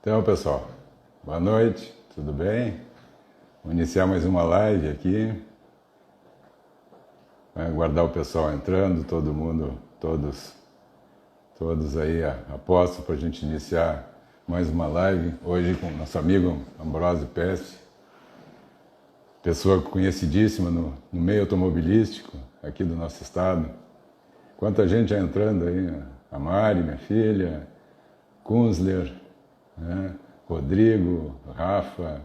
Então, pessoal, boa noite, tudo bem? Vou iniciar mais uma live aqui. Vai aguardar o pessoal entrando, todo mundo, todos aí a posto para a gente iniciar mais uma live. Hoje com o nosso amigo Ambrósio Pesce, pessoa conhecidíssima no meio automobilístico aqui do nosso estado. Quanta gente já entrando aí, a Mari, minha filha, Kunzler, né? Rodrigo, Rafa.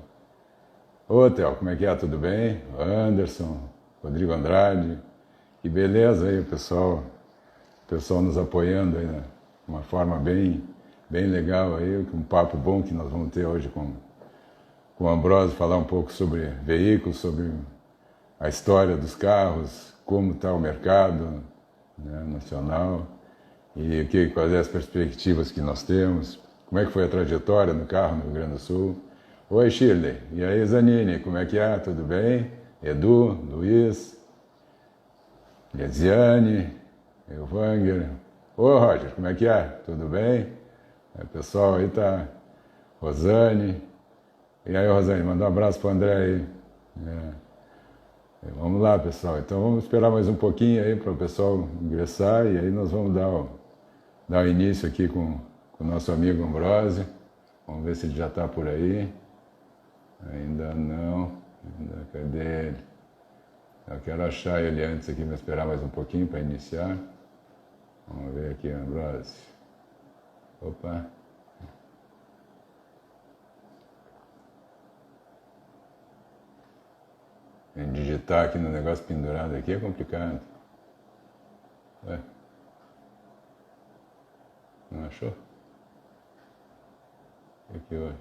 Ô, Theo, como é que é? Tudo bem? Anderson, Rodrigo Andrade. Que beleza aí, o pessoal nos apoiando aí, né? De uma forma bem legal aí, um papo bom que nós vamos ter hoje com o Ambrósio, falar um pouco sobre veículos, sobre a história dos carros, como está o mercado, né, nacional, e quais as perspectivas que nós temos, como é que foi a trajetória no carro no Rio Grande do Sul. Oi, Shirley. E aí, Zanini, como é que é? Tudo bem? Edu, Luiz, Lesiane, Elvanger. Ô, Roger, como é que é? Tudo bem? O pessoal aí tá... Rosane. E aí, Rosane, manda um abraço pro André aí. Vamos lá, pessoal. Então vamos esperar mais um pouquinho aí para o pessoal ingressar e aí nós vamos dar o início aqui com o nosso amigo Ambrósio. Vamos ver se ele já está por aí. Ainda não. Cadê ele? Eu quero achar ele antes aqui, vou esperar mais um pouquinho para iniciar. Vamos ver aqui, Ambrósio. Opa. Digitar aqui no negócio pendurado aqui é complicado. Ué? Não achou? O que houve?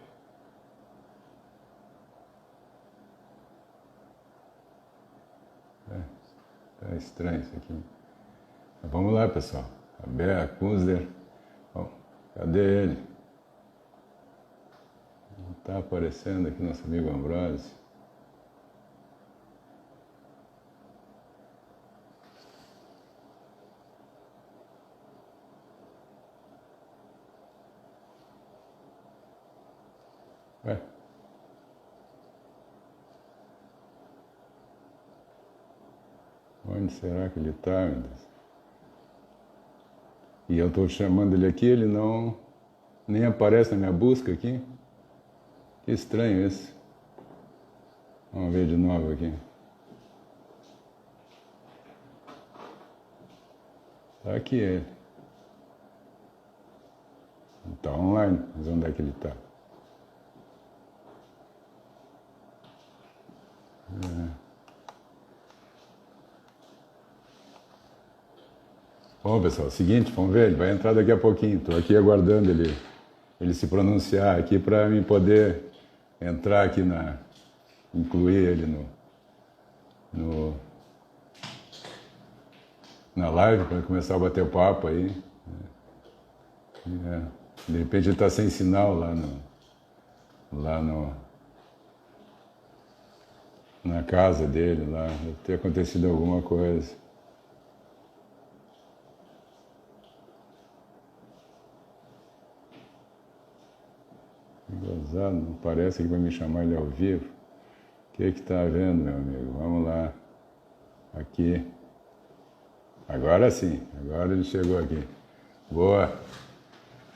Tá estranho isso aqui. Mas vamos lá, pessoal. A Bea Kunzler. Bom, cadê ele? Não está aparecendo aqui nosso amigo Ambrósio. Ué? Onde será que ele está, meu Deus? E eu estou chamando ele aqui, ele não... nem aparece na minha busca aqui. Que estranho isso. Vamos ver de novo aqui. Está aqui ele. Está online, mas onde é que ele está? Bom, pessoal, seguinte, vamos ver, ele vai entrar daqui a pouquinho. Estou aqui aguardando ele se pronunciar aqui para mim poder entrar aqui incluir ele na live para começar a bater o papo aí. De repente ele está sem sinal na casa dele, lá, deve ter acontecido alguma coisa. Gozado, não parece que vai me chamar ele ao vivo. O que está havendo, meu amigo? Vamos lá. Aqui. Agora sim, agora ele chegou aqui. Boa.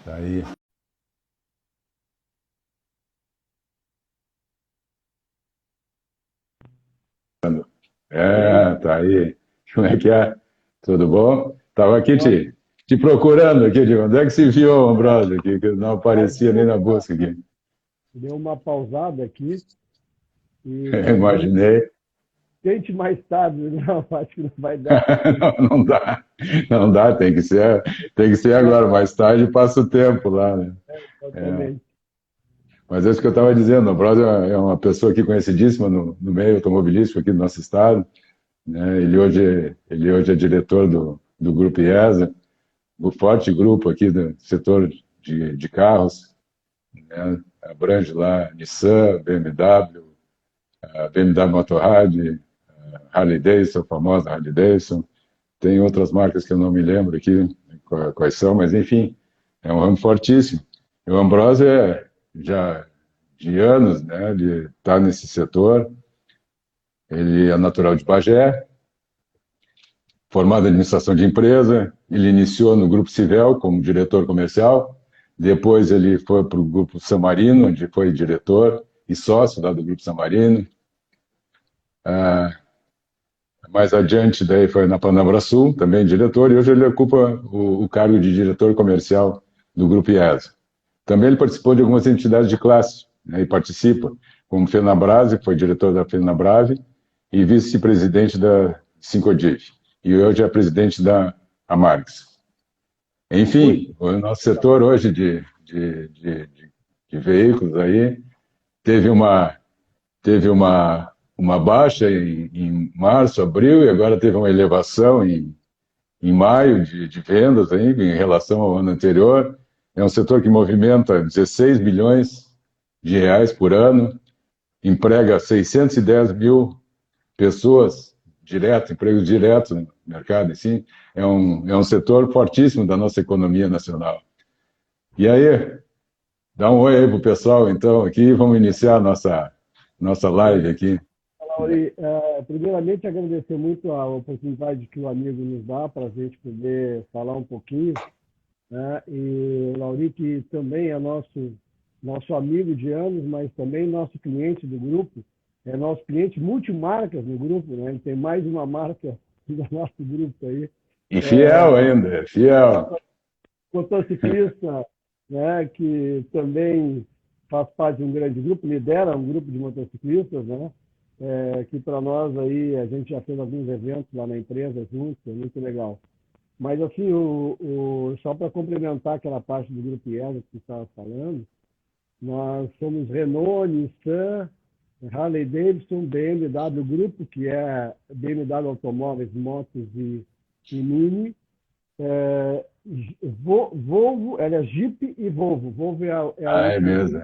Tá aí. Tá aí. Como é que é? Tudo bom? Estava aqui te procurando aqui, de onde é que se viu, Ambrósio, aqui, que não aparecia nem na busca aqui. Deu uma pausada aqui e Imaginei. tente mais tarde, não, acho que não vai dar. Não dá, tem que ser agora, mais tarde passa o tempo lá, né? Exatamente. Mas é isso que eu estava dizendo, o Ambrósio é uma pessoa aqui conhecidíssima no meio automobilístico aqui do nosso estado, né? Ele hoje é diretor do Grupo IESA, um forte grupo aqui do setor de carros, né? Abrange lá Nissan, BMW, a BMW Motorrad, Harley Davidson, a famosa Harley Davidson. Tem outras marcas que eu não me lembro aqui quais são, mas enfim, é um ramo fortíssimo. E o Ambrósio já de anos, né? Ele está nesse setor. Ele é natural de Bagé, formado em administração de empresa. Ele iniciou no Grupo Civel como diretor comercial. Depois ele foi para o Grupo Samarino, onde foi diretor e sócio lá do Grupo Samarino. Mais adiante, daí foi na Sul, também diretor, e hoje ele ocupa o cargo de diretor comercial do Grupo IESA. Também ele participou de algumas entidades de classe, né, e participa, como Fenabrave, foi diretor da Fenabrave e vice-presidente da Sincodiv. E hoje é presidente da Amargs. Enfim, o nosso setor hoje de veículos aí teve uma baixa em março, abril, e agora teve uma elevação em maio de vendas aí, em relação ao ano anterior. É um setor que movimenta 16 bilhões de reais por ano, emprega 610 mil pessoas empregos diretos no mercado, assim. É um setor fortíssimo da nossa economia nacional. E aí, dá um oi aí pro pessoal, então, aqui, vamos iniciar a nossa live aqui. Lauri, primeiramente agradecer muito a oportunidade que o amigo nos dá para a gente poder falar um pouquinho, né? E o Lauri, que também é nosso amigo de anos, mas também nosso cliente do grupo, é nosso cliente multimarcas no grupo, né? Ele tem mais uma marca do nosso grupo aí. E fiel ainda, fiel. Motociclista, né? Que também faz parte de um grande grupo, lidera um grupo de motociclistas, né? Que para nós aí, a gente já fez alguns eventos lá na empresa juntos, é muito legal. Mas assim, só para complementar aquela parte do grupo IESA que você estava falando, nós somos Renault, Nissan, Harley Davidson, BMW Grupo, que é BMW Automóveis, Motos e Mini, Volvo, ela é Jeep e Volvo. Volvo É mesmo.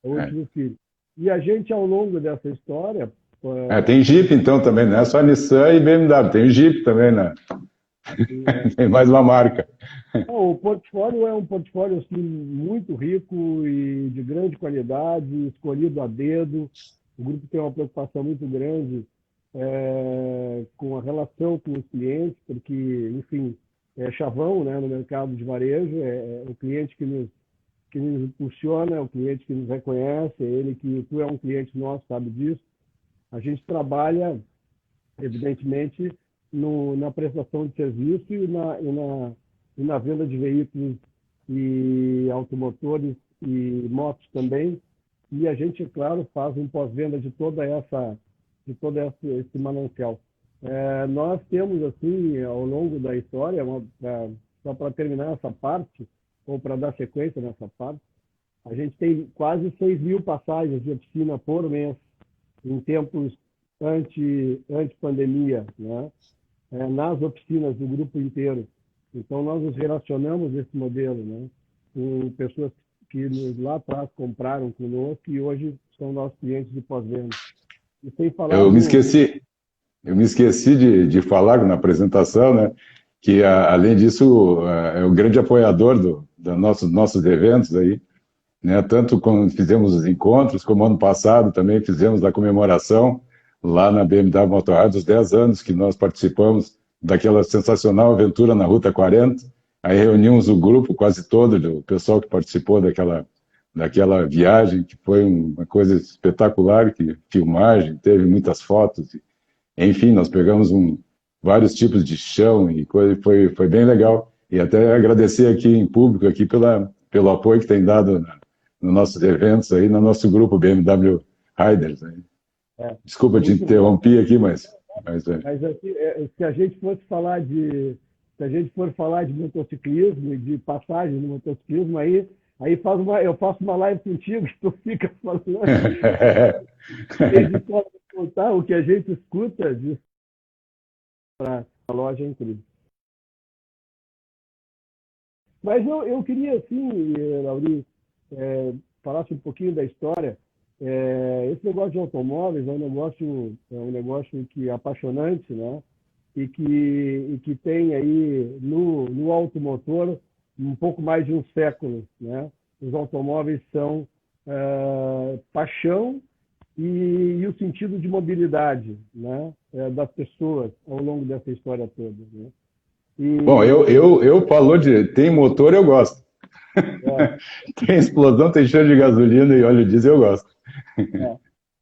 é o último filho. E a gente, ao longo dessa história... Tem Jeep, então, também, não é só Nissan e BMW, tem o Jeep também, né? Tem mais uma marca. O portfólio é um portfólio assim, muito rico e de grande qualidade, escolhido a dedo. O grupo tem uma preocupação muito grande com a relação com os clientes, porque, enfim, é chavão, né, no mercado de varejo, é o cliente que nos impulsiona, é o cliente que nos reconhece, é ele que tu é um cliente nosso, sabe disso. A gente trabalha, evidentemente, na prestação de serviço e na venda de veículos e automotores e motos também. E a gente, claro, faz um pós-venda de todo esse manancial. Nós temos, assim, ao longo da história, só para terminar essa parte, ou para dar sequência nessa parte, a gente tem quase 6 mil passagens de oficina por mês, em tempos antes-pandemia, né? Nas oficinas do grupo inteiro. Então, nós nos relacionamos nesse modelo, né? Com pessoas que lá atrás compraram conosco e hoje são nossos clientes de pós-venda. E sem falar Eu me esqueci de falar na apresentação, né? Que, além disso, é o grande apoiador dos nossos eventos aí, né? Tanto quando fizemos os encontros, como ano passado também fizemos a comemoração lá na BMW Motorrad, dos 10 anos que nós participamos daquela sensacional aventura na Ruta 40. Aí reunimos o grupo quase todo, do pessoal que participou daquela viagem, que foi uma coisa espetacular, que filmagem, teve muitas fotos. Enfim, nós pegamos vários tipos de chão e coisa, foi bem legal. E até agradecer aqui em público aqui pelo apoio que tem dado nos nossos eventos aí, no nosso grupo BMW Riders. Aí. Desculpa te interromper aqui, mas assim, se a gente fosse falar se a gente for falar de motociclismo e de passagem no motociclismo, aí eu faço uma live contigo que tu fica falando desde contar o que a gente escuta disso para a loja é incrível. Mas eu queria, assim, Lauri, falasse um pouquinho da história. Esse negócio de automóveis é um negócio que é apaixonante, né? E que tem aí no automotor um pouco mais de um século, né? Os automóveis são paixão e o sentido de mobilidade, né, das pessoas ao longo dessa história toda. Né? Bom, eu falou de tem motor, eu gosto. É, Tem explosão, tem cheiro de gasolina e óleo diesel, eu gosto. é.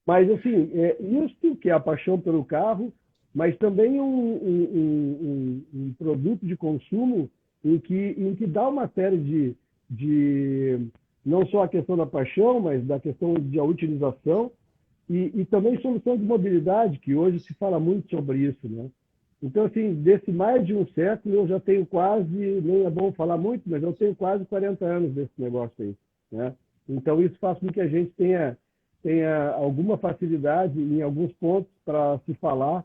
Mas, assim, isso que é a paixão pelo carro, mas também um produto de consumo em que dá uma série de não só a questão da paixão, mas da questão de a utilização e também solução de mobilidade, que hoje se fala muito sobre isso, né? Então, assim, desse mais de um século, eu já tenho quase, nem é bom falar muito, mas eu tenho quase 40 anos desse negócio aí, né? Então, isso faz com que a gente tenha alguma facilidade em alguns pontos para se falar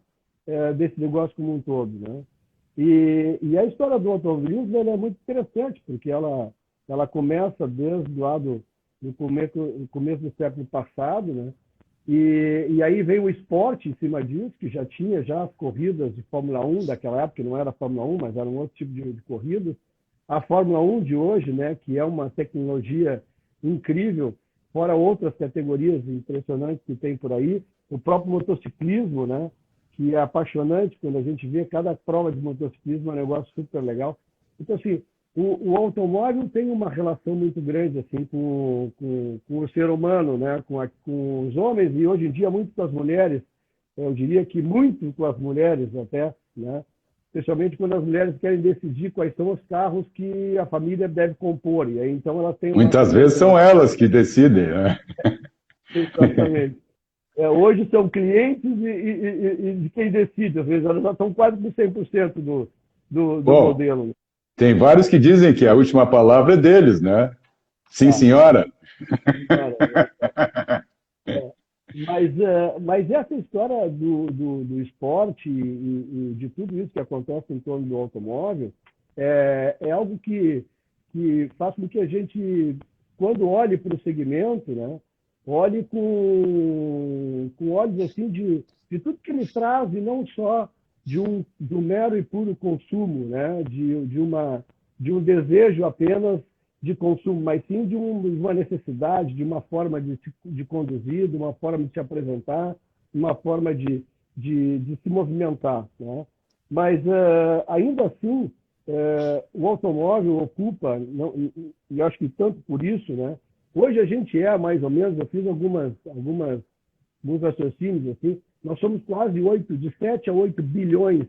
desse negócio como um todo, né? E a história do automobilismo ela é muito interessante, porque ela começa desde lá do começo do século passado, né? E aí veio o esporte em cima disso, que já tinha já as corridas de Fórmula 1 daquela época, que não era Fórmula 1, mas era um outro tipo de corridas. A Fórmula 1 de hoje, né, que é uma tecnologia incrível, fora outras categorias impressionantes que tem por aí. O próprio motociclismo, né, que é apaixonante quando a gente vê cada prova de motociclismo, é um negócio super legal. Então, assim, o automóvel tem uma relação muito grande assim com o ser humano, né? Com os homens e hoje em dia muito com as mulheres. Eu diria que muito com as mulheres até, né? Especialmente quando as mulheres querem decidir quais são os carros que a família deve compor. E aí, então elas têm uma Muitas vezes são elas que decidem, né? exatamente. Hoje são clientes e de quem decide. Às vezes elas já estão quase com 100% do Bom, modelo. tem vários que dizem que a última palavra é deles, né? Sim, Ah, senhora. senhora, mas essa história do esporte e de tudo isso que acontece em torno do automóvel é algo que faz com que a gente, quando olhe para o segmento, né, olhe com olhos assim de tudo que ele traz e não só do mero e puro consumo, né, de um desejo apenas de consumo, mas sim de uma necessidade, de uma forma de conduzir, de uma forma de se apresentar, de uma forma de se movimentar. Né? Mas, ainda assim, o automóvel ocupa, não, e acho que tanto por isso, né? Hoje a gente mais ou menos, eu fiz alguns raciocínios, assim, nós somos quase de 7 a 8 bilhões,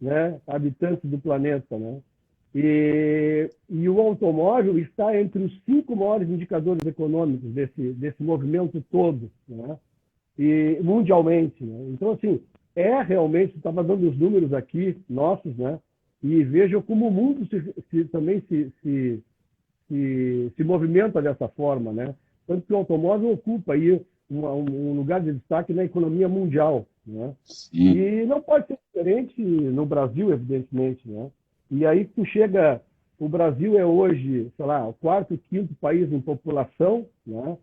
né, habitantes do planeta, né? E o automóvel está entre os 5 maiores indicadores econômicos desse movimento todo, né? E mundialmente, né? Então, assim, realmente, estava dando os números aqui, nossos, né? E vejam como o mundo também se movimenta dessa forma, né? Tanto que o automóvel ocupa aí um lugar de destaque na economia mundial, né? Sim. E não pode ser diferente no Brasil, evidentemente, né? E aí tu chega, o Brasil é hoje, sei lá, o quarto, quinto país em população, né,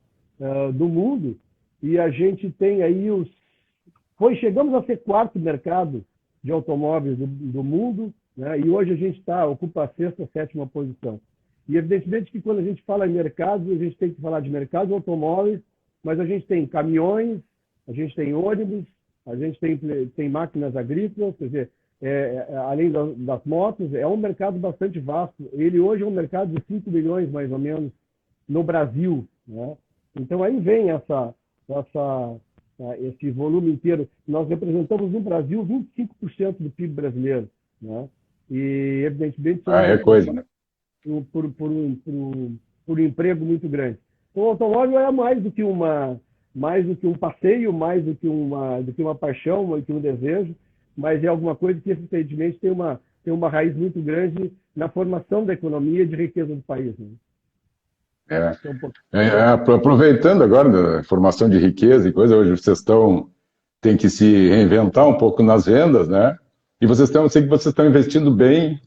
do mundo, e a gente tem aí chegamos a ser quarto mercado de automóveis do mundo, né, e hoje a gente ocupa a sexta, sétima posição. E evidentemente que quando a gente fala em mercado, a gente tem que falar de mercado de automóveis, mas a gente tem caminhões, a gente tem ônibus, a gente tem máquinas agrícolas, quer dizer, além das motos, é um mercado bastante vasto. Ele hoje é um mercado de 5 milhões, mais ou menos, no Brasil. Né? Então, aí vem esse volume inteiro. Nós representamos no Brasil 25% do PIB brasileiro. Né? E, evidentemente, É coisa, né? por um emprego muito grande. Então, o automóvel é mais do que um passeio, mais do que uma paixão, mais do que um desejo, mas é alguma coisa que, evidentemente, tem uma raiz muito grande na formação da economia e de riqueza do país. Né? Aproveitando agora a formação de riqueza e coisa, hoje vocês têm que se reinventar um pouco nas vendas, né? E sei que vocês estão investindo bem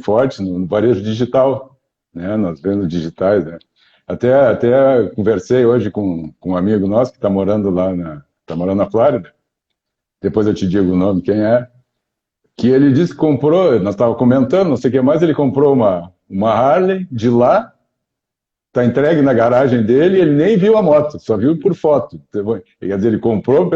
forte no varejo digital, né? Nas vendas digitais, né? Até conversei hoje com um amigo nosso que está morando na Flórida. Depois eu te digo o nome, quem é. Que ele disse que comprou, nós estávamos comentando, não sei o que mais, ele comprou uma Harley de lá, tá entregue na garagem dele e ele nem viu a moto, só viu por foto. Quer dizer, ele comprou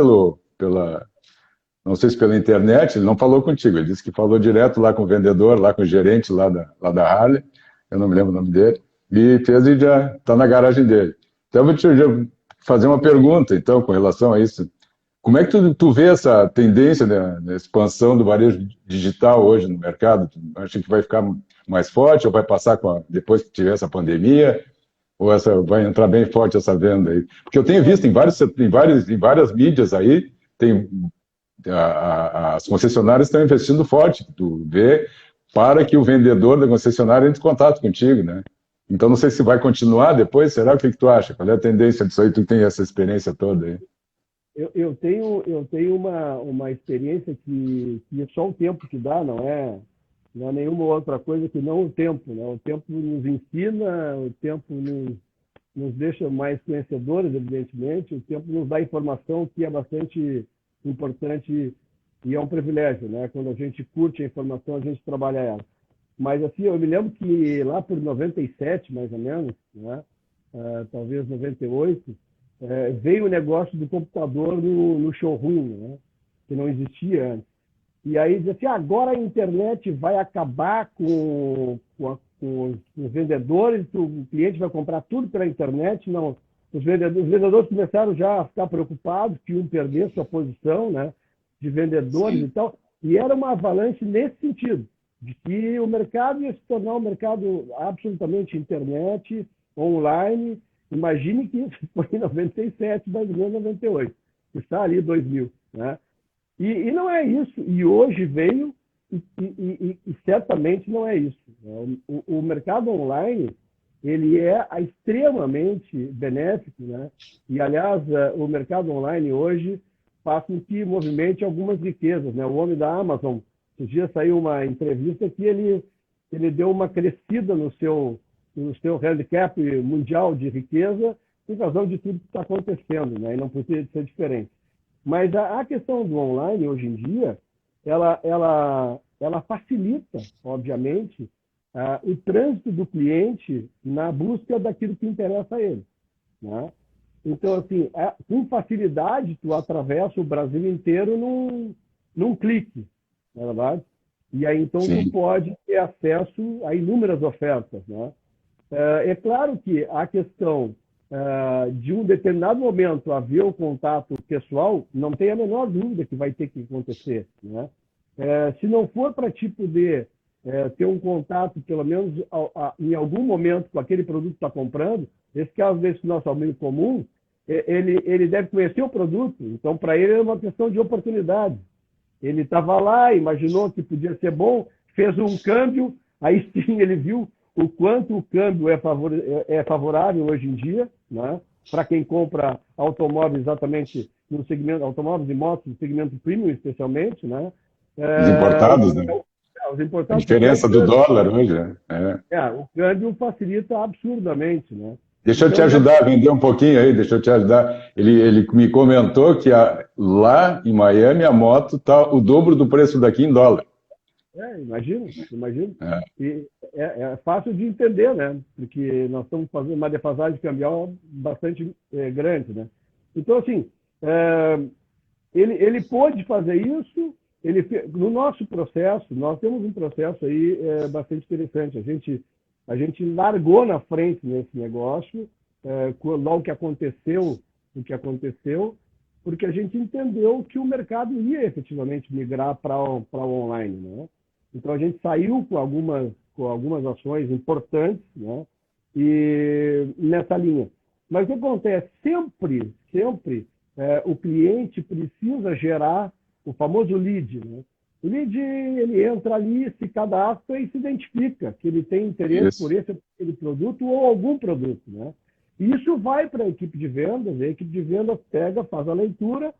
não sei se pela internet, ele não falou contigo, ele disse que falou direto lá com o vendedor, lá com o gerente lá da Harley, eu não me lembro o nome dele, e fez e já está na garagem dele. Então, eu vou te fazer uma pergunta, então, com relação a isso. Como é que tu vê essa tendência da expansão do varejo digital hoje no mercado? Tu acha que vai ficar mais forte ou vai passar depois que tiver essa pandemia? Ou vai entrar bem forte essa venda aí? Porque eu tenho visto em várias mídias aí, as concessionárias estão investindo forte, tu vê, para que o vendedor da concessionária entre em contato contigo, né? Então, não sei se vai continuar depois, será? O que tu acha? Qual é a tendência disso aí? Tu tem essa experiência toda aí? Eu tenho uma experiência que só o tempo que dá, não é nenhuma outra coisa que não o tempo, né? O tempo nos ensina, o tempo nos deixa mais conhecedores, evidentemente, o tempo nos dá informação que é bastante importante e é um privilégio, né? Quando a gente curte a informação, a gente trabalha ela. Mas, assim, eu me lembro que lá por 97, mais ou menos, né? Talvez 98, veio o negócio do computador no showroom, né? Que não existia antes. E aí dizia assim, agora a internet vai acabar com os vendedores, o cliente vai comprar tudo pela internet. Não, os vendedores começaram já a ficar preocupados que iam perder sua posição, né, de vendedores. Sim. E tal. E era uma avalanche nesse sentido, de que o mercado ia se tornar um mercado absolutamente internet, online. Imagine que isso foi em 97, mais ou menos 98. Está ali 2000, né? E não é isso. E hoje veio, e certamente não é isso. O mercado online, ele é extremamente benéfico, né? E, aliás, o mercado online hoje faz com que movimente algumas riquezas, né? O homem da Amazon, esses dias saiu uma entrevista que ele deu uma crescida no seu handicap mundial de riqueza em razão de tudo que está acontecendo, né? E não poderia ser diferente. Mas a questão do online, hoje em dia, ela facilita, obviamente, o trânsito do cliente na busca daquilo que interessa a ele, né? Então, assim, com facilidade, tu atravessa o Brasil inteiro num clique, não é verdade? E aí, então, Sim. Tu pode ter acesso a inúmeras ofertas, né? É claro que a questão de um determinado momento haver o contato pessoal, não tem a menor dúvida que vai ter que acontecer, né? Se não for para ti poder ter um contato, pelo menos em algum momento, com aquele produto que está comprando, esse caso desse nosso amigo comum, ele deve conhecer o produto, então para ele é uma questão de oportunidade. Ele estava lá, imaginou que podia ser bom, fez um câmbio, aí sim ele viu o quanto o câmbio é favorável hoje em dia, né? Para quem compra automóveis exatamente no segmento, automóveis e motos no segmento premium, especialmente, né? Os importados, né? Os importados. A diferença do dólar hoje, né? O câmbio facilita absurdamente, né? Deixa eu te ajudar a vender um pouquinho aí, deixa eu te ajudar. Ele me comentou que lá em Miami a moto está o dobro do preço daqui em dólar. Imagino. E é fácil de entender, né? Porque nós estamos fazendo uma defasagem cambial bastante grande, né? Então, assim, ele pôde fazer isso. No nosso processo, nós temos um processo aí bastante interessante. A gente largou na frente nesse negócio, logo que aconteceu o que aconteceu, porque a gente entendeu que o mercado ia efetivamente migrar para o online, né? Então, a gente saiu com algumas ações importantes, né? E nessa linha. Mas o que acontece? Sempre o cliente precisa gerar o famoso lead, né? O lead, ele entra ali, se cadastra e se identifica que ele tem interesse por aquele produto ou algum produto, né? E isso vai para a equipe de vendas, a equipe de vendas pega, faz a leitura,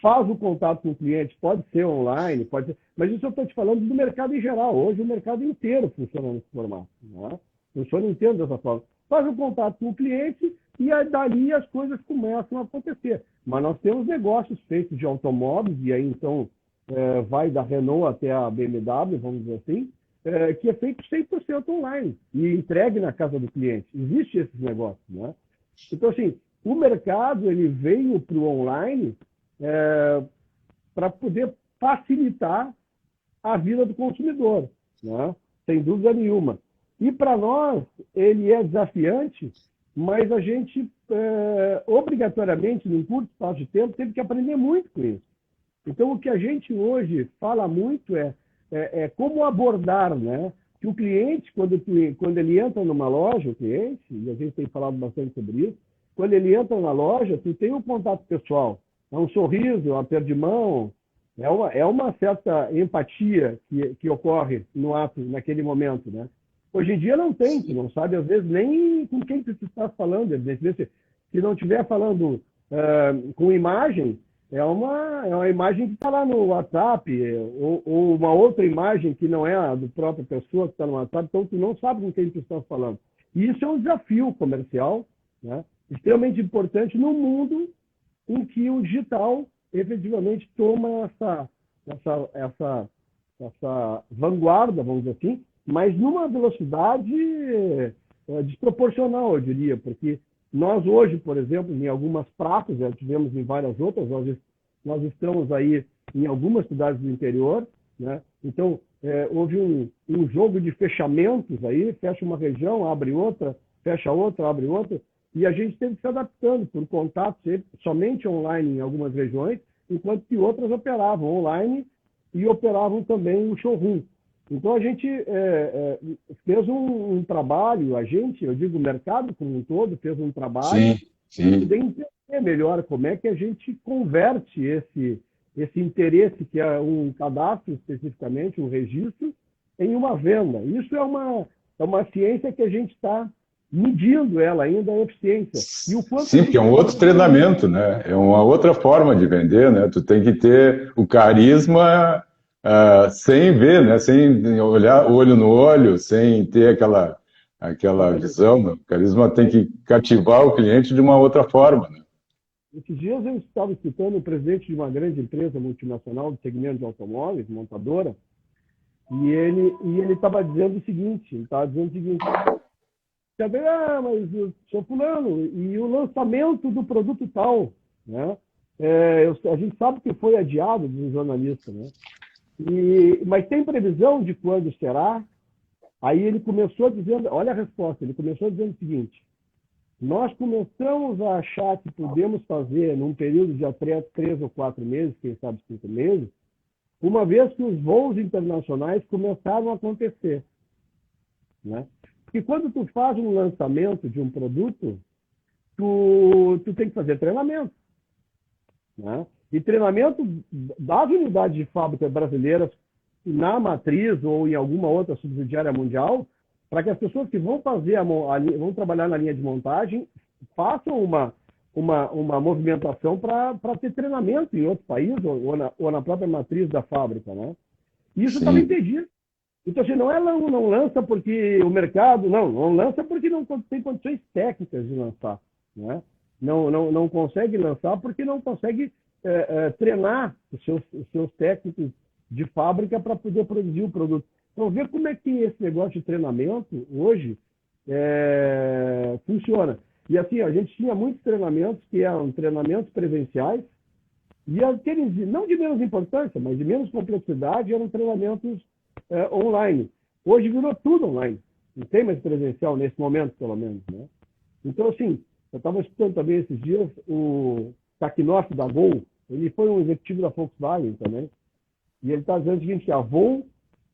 faz o contato com o cliente, pode ser online, pode ser... Mas isso eu estou te falando do mercado em geral. Hoje o mercado inteiro funciona nesse formato, né? Funciona inteiro dessa forma. Faz o contato com o cliente e aí, dali as coisas começam a acontecer. Mas nós temos negócios feitos de automóveis, e aí então vai da Renault até a BMW, vamos dizer assim, que é feito 100% online e entregue na casa do cliente. Existe esses negócios, né? Então, assim, o mercado ele veio para o online para poder facilitar a vida do consumidor, né? Sem dúvida nenhuma. E para nós, ele é desafiante, mas a gente, obrigatoriamente, num curto espaço de tempo, teve que aprender muito com isso. Então, o que a gente hoje fala muito é como abordar, né? Que o cliente, quando ele entra numa loja, o cliente, e a gente tem falado bastante sobre isso, quando ele entra na loja, tu tem um contato pessoal, é um sorriso, um aperto de mão, é uma certa empatia que ocorre no ato, naquele momento, né? Hoje em dia não tem, tu não sabe, às vezes, nem com quem tu está falando. Se não estiver falando com imagem, é uma imagem que está lá no WhatsApp, ou uma outra imagem que não é a do própria pessoa que está no WhatsApp, então tu não sabe com quem tu está falando. E isso é um desafio comercial, né? Extremamente importante no mundo em que o digital efetivamente toma essa vanguarda, vamos dizer assim, mas numa velocidade desproporcional, eu diria, porque nós hoje, por exemplo, em algumas praças, já tivemos em várias outras, nós estamos aí em algumas cidades do interior, né? Então, houve um jogo de fechamentos aí, fecha uma região, abre outra, fecha outra, abre outra, e a gente teve que se adaptando por contato somente online em algumas regiões, enquanto que outras operavam online e operavam também o showroom. Então, a gente fez um trabalho, eu digo o mercado como um todo, fez um trabalho para poder entender melhor como é que a gente converte esse interesse, que é um cadastro especificamente, um registro, em uma venda. Isso é uma ciência que a gente está medindo ela ainda, a eficiência. E o quanto sim, porque é um outro treinamento, né? É uma outra forma de vender, né? Tu tem que ter o carisma sem ver, né? Sem olhar olho no olho, sem ter aquela visão. Né? O carisma tem que cativar o cliente de uma outra forma, né? Esses dias eu estava escutando o presidente de uma grande empresa multinacional do segmento de automóveis, montadora, e ele estava dizendo o seguinte, mas eu sou fulano, e o lançamento do produto tal, né? A gente sabe que foi adiado dos jornalistas, né? Mas tem previsão de quando será? Aí ele começou dizendo, olha a resposta, ele começou dizendo o seguinte: nós começamos a achar que podemos fazer num período de até 3 ou 4 meses, quem sabe 5 meses, uma vez que os voos internacionais começaram a acontecer, né? Porque quando tu faz um lançamento de um produto, tu tem que fazer treinamento, né? E treinamento das unidades de fábrica brasileiras na matriz ou em alguma outra subsidiária mundial, para que as pessoas que vão vão trabalhar na linha de montagem façam uma movimentação para ter treinamento em outro país ou na própria matriz da fábrica, né? Isso estava impedido. Então, assim, não lança porque o mercado... Não lança porque não tem condições técnicas de lançar, né? Não consegue lançar porque não consegue treinar os seus técnicos de fábrica para poder produzir o produto. Então, ver como é que esse negócio de treinamento hoje funciona. E assim, a gente tinha muitos treinamentos que eram treinamentos presenciais e aqueles, não de menos importância, mas de menos complexidade, eram treinamentos online. Hoje virou tudo online. Não tem mais presencial nesse momento, pelo menos, né? Então, assim, eu estava escutando também esses dias o Takinoff da Gol, ele foi um executivo da Volkswagen também, e ele está dizendo o seguinte, que a Vol,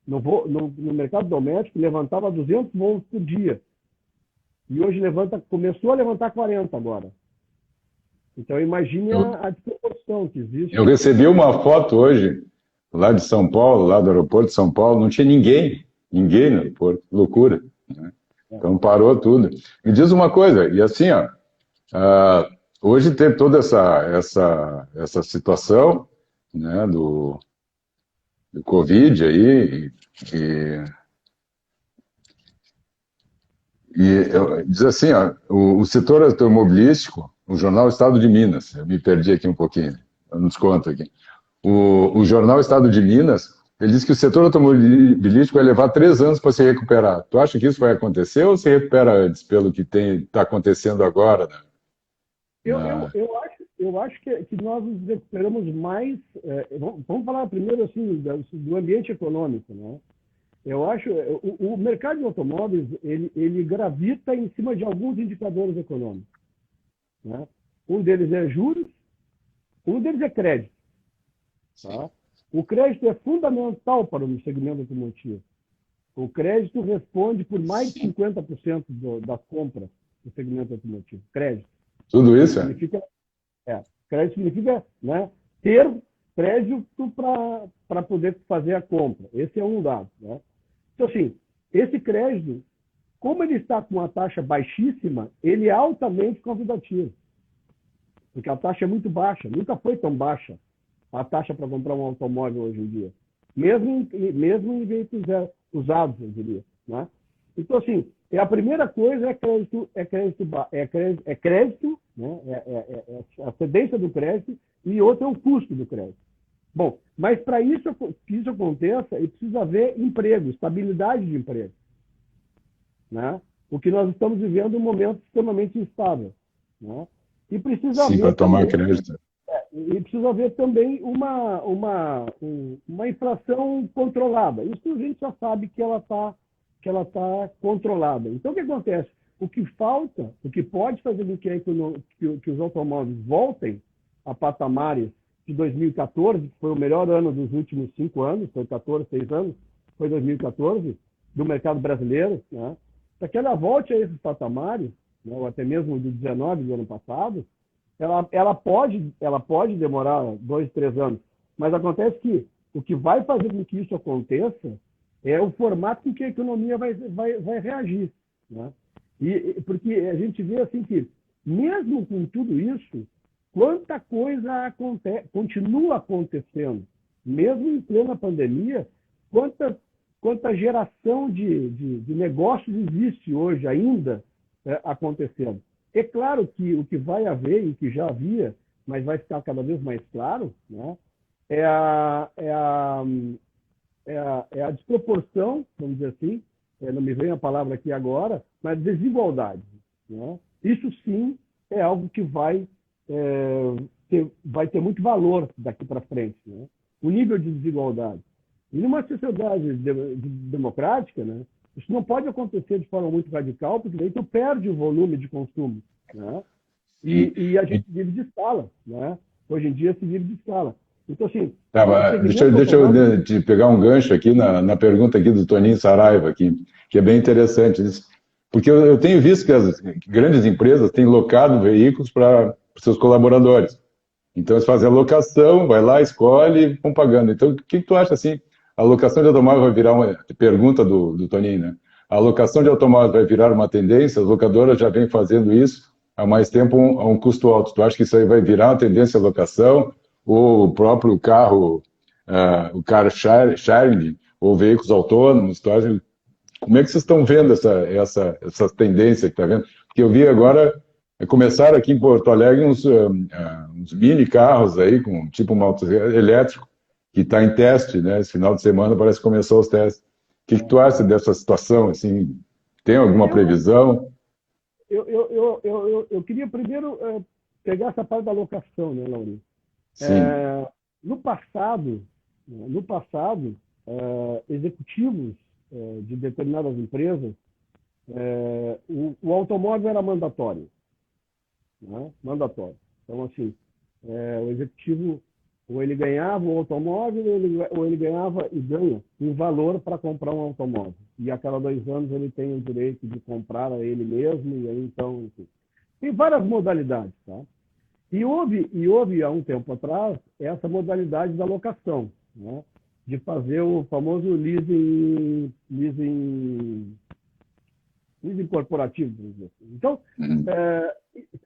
no mercado doméstico, levantava 200 voos por dia. E hoje começou a levantar 40 agora. Então, imagine a desproporção que existe. Eu recebi uma foto hoje, lá de São Paulo, lá do aeroporto de São Paulo, não tinha ninguém no aeroporto, loucura, né? Então parou tudo. Me diz uma coisa, e assim, hoje teve toda essa situação, né, do Covid aí, diz assim, o setor automobilístico, o jornal Estado de Minas, eu me perdi aqui um pouquinho, eu nos conto aqui. O jornal Estado de Minas Ele disse que o setor automobilístico vai levar 3 anos para se recuperar. Tu acha que isso vai acontecer ou se recupera antes, pelo que está acontecendo agora? Né? Eu acho que nós nos recuperamos mais. Vamos falar primeiro assim do ambiente econômico, né? Eu acho o mercado de automóveis ele gravita em cima de alguns indicadores econômicos, né? Um deles é juros, um deles é crédito. Tá? O crédito é fundamental para o segmento automotivo. O crédito responde por mais de 50% das compras do segmento automotivo. Crédito. Tudo isso? Significa, crédito significa, né, ter crédito para poder fazer a compra. Esse é um dado. Né? Então, assim, esse crédito, como ele está com uma taxa baixíssima, ele é altamente convidativo. Porque a taxa é muito baixa. Nunca foi tão baixa a taxa para comprar um automóvel hoje em dia. Mesmo em veículos usados, eu diria. Né? Então, assim, a primeira coisa é crédito, né? A cedência do crédito, e outra é o custo do crédito. Bom, mas para que isso aconteça, precisa haver emprego, estabilidade de emprego. Né? O que nós estamos vivendo é um momento extremamente instável. Né? E precisa Sim, haver para tomar também, crédito. E precisa haver também uma inflação controlada. Isso a gente já sabe que ela tá controlada. Então, o que acontece? O que falta, o que pode fazer com que os automóveis voltem a patamares de 2014, que foi o melhor ano dos últimos 5 anos, foi 6 anos, foi 2014, do mercado brasileiro, né? Para que ela volte a esses patamares, né, ou até mesmo de 19 do ano passado, ela pode demorar 2, 3 anos, mas acontece que o que vai fazer com que isso aconteça é o formato com que a economia vai reagir. Né? Porque a gente vê assim que, mesmo com tudo isso, quanta coisa continua acontecendo. Mesmo em plena pandemia, quanta geração de negócios existe hoje ainda acontecendo. É claro que o que vai haver, e que já havia, mas vai ficar cada vez mais claro, né? é a desproporção, vamos dizer assim, não me vem a palavra aqui agora, mas desigualdade. Né? Isso sim é algo que vai ter muito valor daqui para frente. Né? O nível de desigualdade. E numa sociedade democrática, né, isso não pode acontecer de forma muito radical, porque daí tu perde o volume de consumo. Né? E a gente vive de escala. Né? Hoje em dia se vive de escala. Então, assim, Tá, deixa eu te pegar um gancho aqui na pergunta aqui do Toninho Saraiva, aqui, que é bem interessante. Porque eu tenho visto que as grandes empresas têm locado veículos para seus colaboradores. Então, eles fazem a locação, vai lá, escolhe e vão pagando. Então, o que tu acha assim? A locação de automóvel vai virar uma pergunta do Toninho, né? A locação de automóvel vai virar uma tendência? As locadoras já vêm fazendo isso há mais tempo a um custo alto. Tu acha que isso aí vai virar uma tendência à locação? Ou o próprio carro, o car sharing, ou veículos autônomos? Tu acha, como é que vocês estão vendo essa tendência que está vendo? Porque eu vi agora, começaram aqui em Porto Alegre uns mini carros aí, com tipo um moto elétrico, que está em teste, né? Esse final de semana parece que começou os testes. O que tu acha dessa situação? Assim, tem alguma previsão? Eu queria primeiro pegar essa parte da locação, né, Laurinho? Sim. No passado, executivos de determinadas empresas, o automóvel era mandatório. Né? Mandatório. Então, assim, o executivo, ou ele ganhava o automóvel, ou ele ganhava e ganha um valor para comprar um automóvel. E a cada 2 anos ele tem o direito de comprar a ele mesmo, e aí então, enfim. Tem várias modalidades, tá? E houve, há um tempo atrás, essa modalidade da locação, né? De fazer o famoso leasing corporativo. Vamos dizer assim. Então,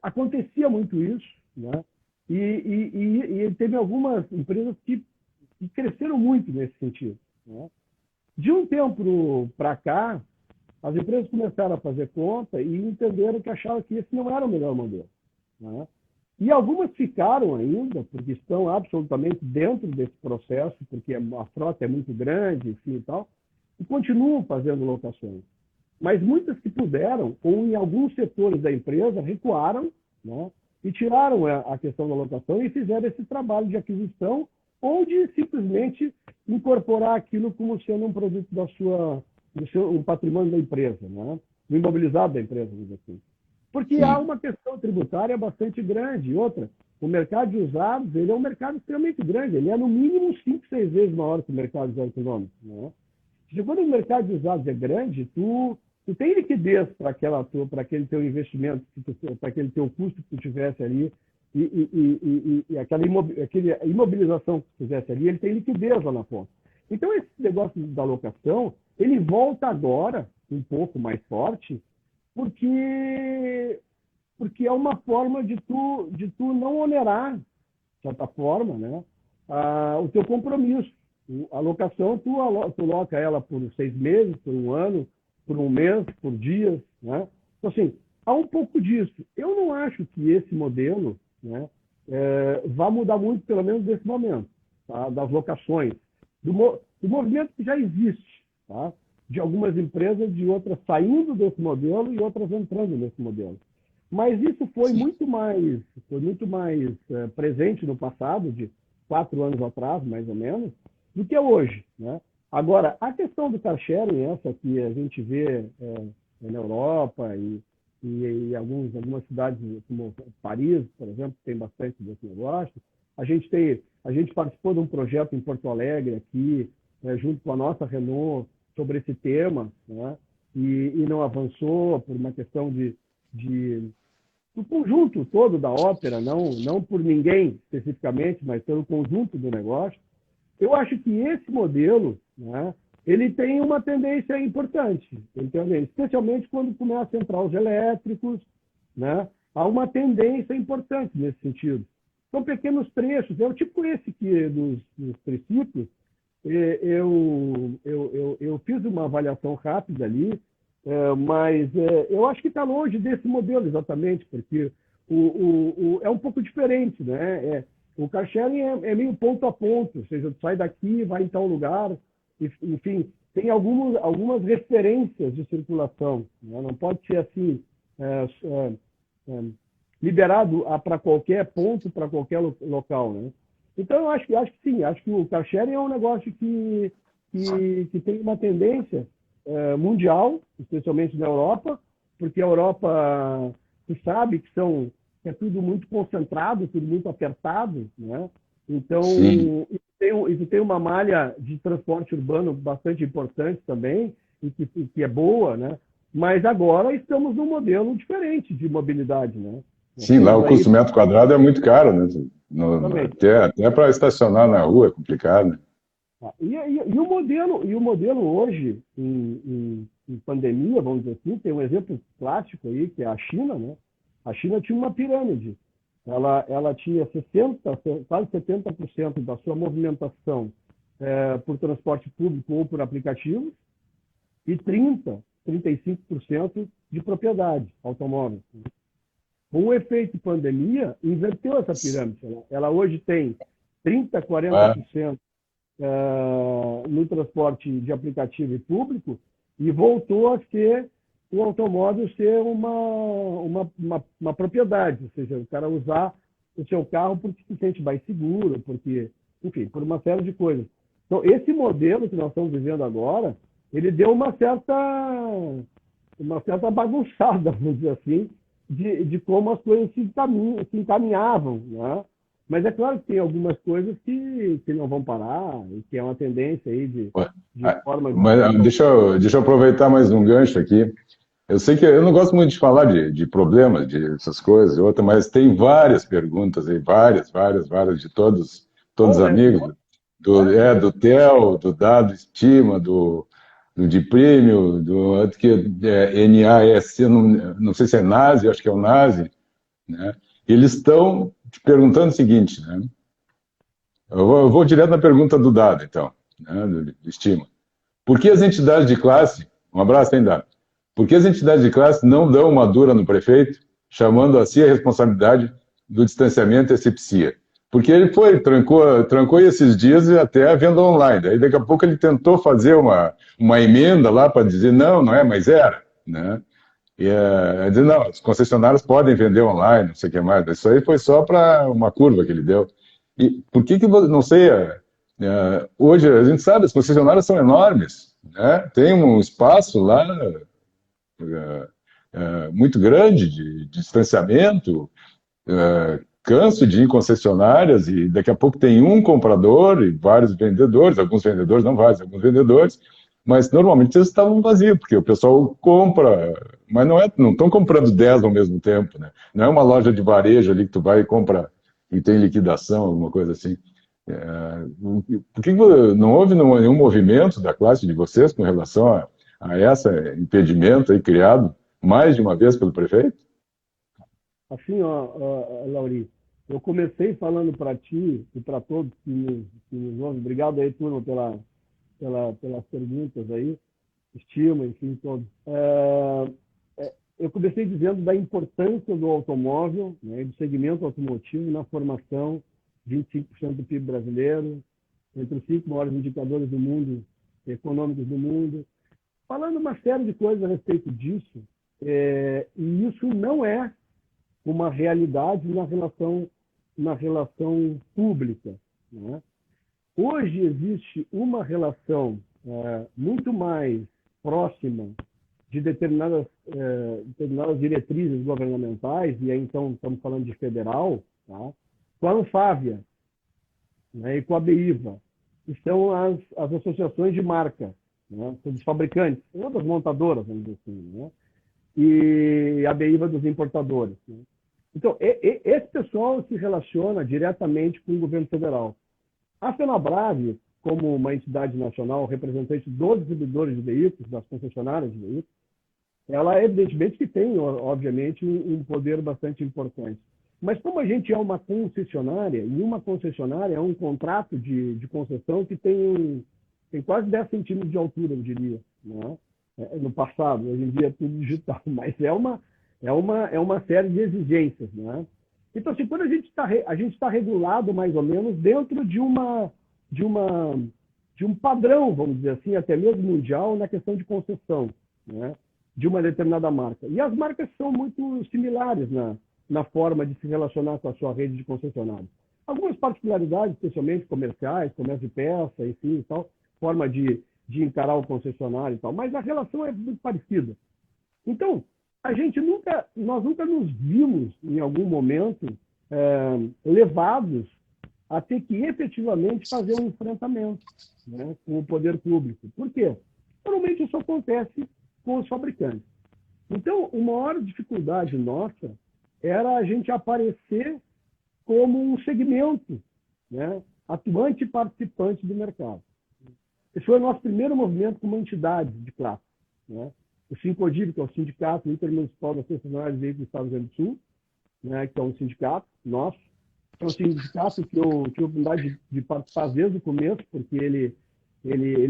acontecia muito isso, né? E teve algumas empresas que cresceram muito nesse sentido. Né? De um tempo para cá, as empresas começaram a fazer conta e entenderam que achavam que esse não era o melhor modelo. Né? E algumas ficaram ainda, porque estão absolutamente dentro desse processo, porque a frota é muito grande, enfim e tal, e continuam fazendo locações. Mas muitas que puderam, ou em alguns setores da empresa, recuaram, né, e tiraram a questão da locação e fizeram esse trabalho de aquisição ou de simplesmente incorporar aquilo como sendo um produto um patrimônio da empresa, né, do imobilizado da empresa, vamos dizer assim. Porque há uma questão tributária bastante grande. Outra, o mercado de usados ele é um mercado extremamente grande. Ele é, no mínimo, 5, 6 vezes maior que o mercado de automóveis. Né? Quando o mercado de usados é grande, tu tem liquidez para aquele teu investimento, para aquele teu custo que tu tivesse ali, e aquela imobilização que tu tivesse ali, ele tem liquidez lá na ponta. Então, esse negócio da locação, ele volta agora, um pouco mais forte, porque é uma forma de tu não onerar, de certa forma, né, o teu compromisso. A locação, tu loca ela por 6 meses, por 1 ano, por 1 mês, por dias. Né? Então, assim, há um pouco disso. Eu não acho que esse modelo, né, vá mudar muito, pelo menos nesse momento, tá? Das locações, do movimento que já existe, tá? De algumas empresas, de outras saindo desse modelo e outras entrando nesse modelo. Mas isso foi muito mais presente no passado, de 4 anos atrás, mais ou menos, do que é hoje. Né? Agora, a questão do car sharing, essa que a gente vê na Europa e algumas cidades como Paris, por exemplo, tem bastante desse negócio. A gente participou de um projeto em Porto Alegre aqui, junto com a nossa Renault, sobre esse tema, né? e não avançou por uma questão do conjunto todo da ópera, não por ninguém especificamente, mas pelo conjunto do negócio. Eu acho que esse modelo, né, ele tem uma tendência importante, especialmente quando começa a entrar os elétricos, né, há uma tendência importante nesse sentido. São pequenos trechos, é o tipo esse que dos triciclos. Eu fiz uma avaliação rápida ali, mas eu acho que está longe desse modelo exatamente, porque é um pouco diferente, né? O car sharing é meio ponto a ponto, ou seja, tu sai daqui, vai em tal lugar, enfim, tem algumas referências de circulação, né? Não pode ser assim, liberado para qualquer ponto, para qualquer local, né? Então, eu acho que sim, acho que o car sharing é um negócio que tem uma tendência mundial, especialmente na Europa, porque a Europa, tu sabe que é tudo muito concentrado, tudo muito apertado, né? Então, e tem uma malha de transporte urbano bastante importante também, e que é boa, né? Mas agora estamos num modelo diferente de mobilidade, né? Sim, lá o custo metro quadrado é muito caro, né? Até para estacionar na rua é complicado. Né? E o modelo hoje, em pandemia, vamos dizer assim, tem um exemplo clássico aí, que é a China, né? A China tinha uma pirâmide. Ela tinha quase 70% da sua movimentação por transporte público ou por aplicativos e 35% de propriedade, automóveis. Com o efeito pandemia, inverteu essa pirâmide. Ela hoje tem 30%, 40% no transporte de aplicativo e público e voltou a ser o automóvel ser uma propriedade, ou seja, o cara usar o seu carro porque se sente mais seguro, porque, enfim, por uma série de coisas. Então, esse modelo que nós estamos vivendo agora, ele deu uma certa bagunçada, vamos dizer assim, de como as coisas se encaminhavam, né? Mas é claro que tem algumas coisas que não vão parar, e que é uma tendência aí de forma... Mas deixa eu aproveitar mais um gancho aqui. Eu sei que eu não gosto muito de falar de problemas, de essas coisas, mas tem várias perguntas aí, várias, de todos os amigos, do Theo, do Dado Estima, do de Prêmio, do que NASC, não sei se é Nazi, acho que é o Nazi, né? Eles estão te perguntando o seguinte, né? Eu vou direto na pergunta do Dado, então, né? do Estima. Por que as entidades de classe, um abraço, hein, Dado? Por que as entidades de classe não dão uma dura no prefeito, chamando a si a responsabilidade do distanciamento e asepsia. Porque ele trancou esses dias até a venda online. Aí daqui a pouco ele tentou fazer uma emenda lá para dizer não é, mas era, né? E dizer, não, os concessionários podem vender online, não sei o que mais. Isso aí foi só para uma curva que ele deu. E por que não sei, hoje a gente sabe, as concessionárias são enormes, né? Tem um espaço lá muito grande de distanciamento, canso de ir em concessionárias e daqui a pouco tem um comprador e vários vendedores, alguns vendedores, não vários, alguns vendedores, mas normalmente eles estavam vazios, porque o pessoal compra, mas não estão comprando 10 ao mesmo tempo, né? Não é uma loja de varejo ali que tu vai e compra e tem liquidação, alguma coisa assim. Por que não houve nenhum movimento da classe de vocês com relação a esse impedimento aí criado mais de uma vez pelo prefeito? Assim, Lauri, eu comecei falando para ti e para todos que nos ouvem. Obrigado aí, turma, pelas perguntas aí, estima, enfim, todos. Eu comecei dizendo da importância do automóvel, né, do segmento automotivo na formação de 25% do PIB brasileiro, entre os 5 maiores indicadores do mundo, econômicos do mundo, falando uma série de coisas a respeito disso, e isso não é uma realidade na relação pública, né? Hoje existe uma relação muito mais próxima de determinadas diretrizes governamentais, e aí então estamos falando de federal, tá? Com a Anfávia, né, e com a BIVA, que são as associações de marca, né, dos fabricantes, ou das montadoras, vamos dizer assim, né, e a BIVA dos importadores, né. Então, esse pessoal se relaciona diretamente com o governo federal. A FenaBrave, como uma entidade nacional representante dos distribuidores de veículos, das concessionárias de veículos, ela evidentemente que tem, obviamente, um poder bastante importante. Mas como a gente é uma concessionária, e uma concessionária é um contrato de concessão que tem quase 10 centímetros de altura, eu diria, né? No passado, hoje em dia é tudo digital, mas é uma série de exigências, né? Então, assim, quando a gente está regulado mais ou menos dentro de um padrão, vamos dizer assim, até mesmo mundial, na questão de concessão, né, de uma determinada marca. E as marcas são muito similares na forma de se relacionar com a sua rede de concessionários. Algumas particularidades, especialmente comerciais, comércio de peça, enfim, tal, forma de encarar o concessionário e tal, mas a relação é muito parecida. Então, nós nunca nos vimos, em algum momento, levados a ter que efetivamente fazer um enfrentamento, né, com o poder público. Por quê? Normalmente isso acontece com os fabricantes. Então, uma maior dificuldade nossa era a gente aparecer como um segmento, né, atuante e participante do mercado. Esse foi o nosso primeiro movimento como entidade de classe, né? O Sincodib, que é o Sindicato Intermunicipal das Concessionárias de Veículos do Estado do Rio Grande do Sul, né, que é um sindicato nosso. É um sindicato que eu tive a oportunidade de participar desde o começo, porque ele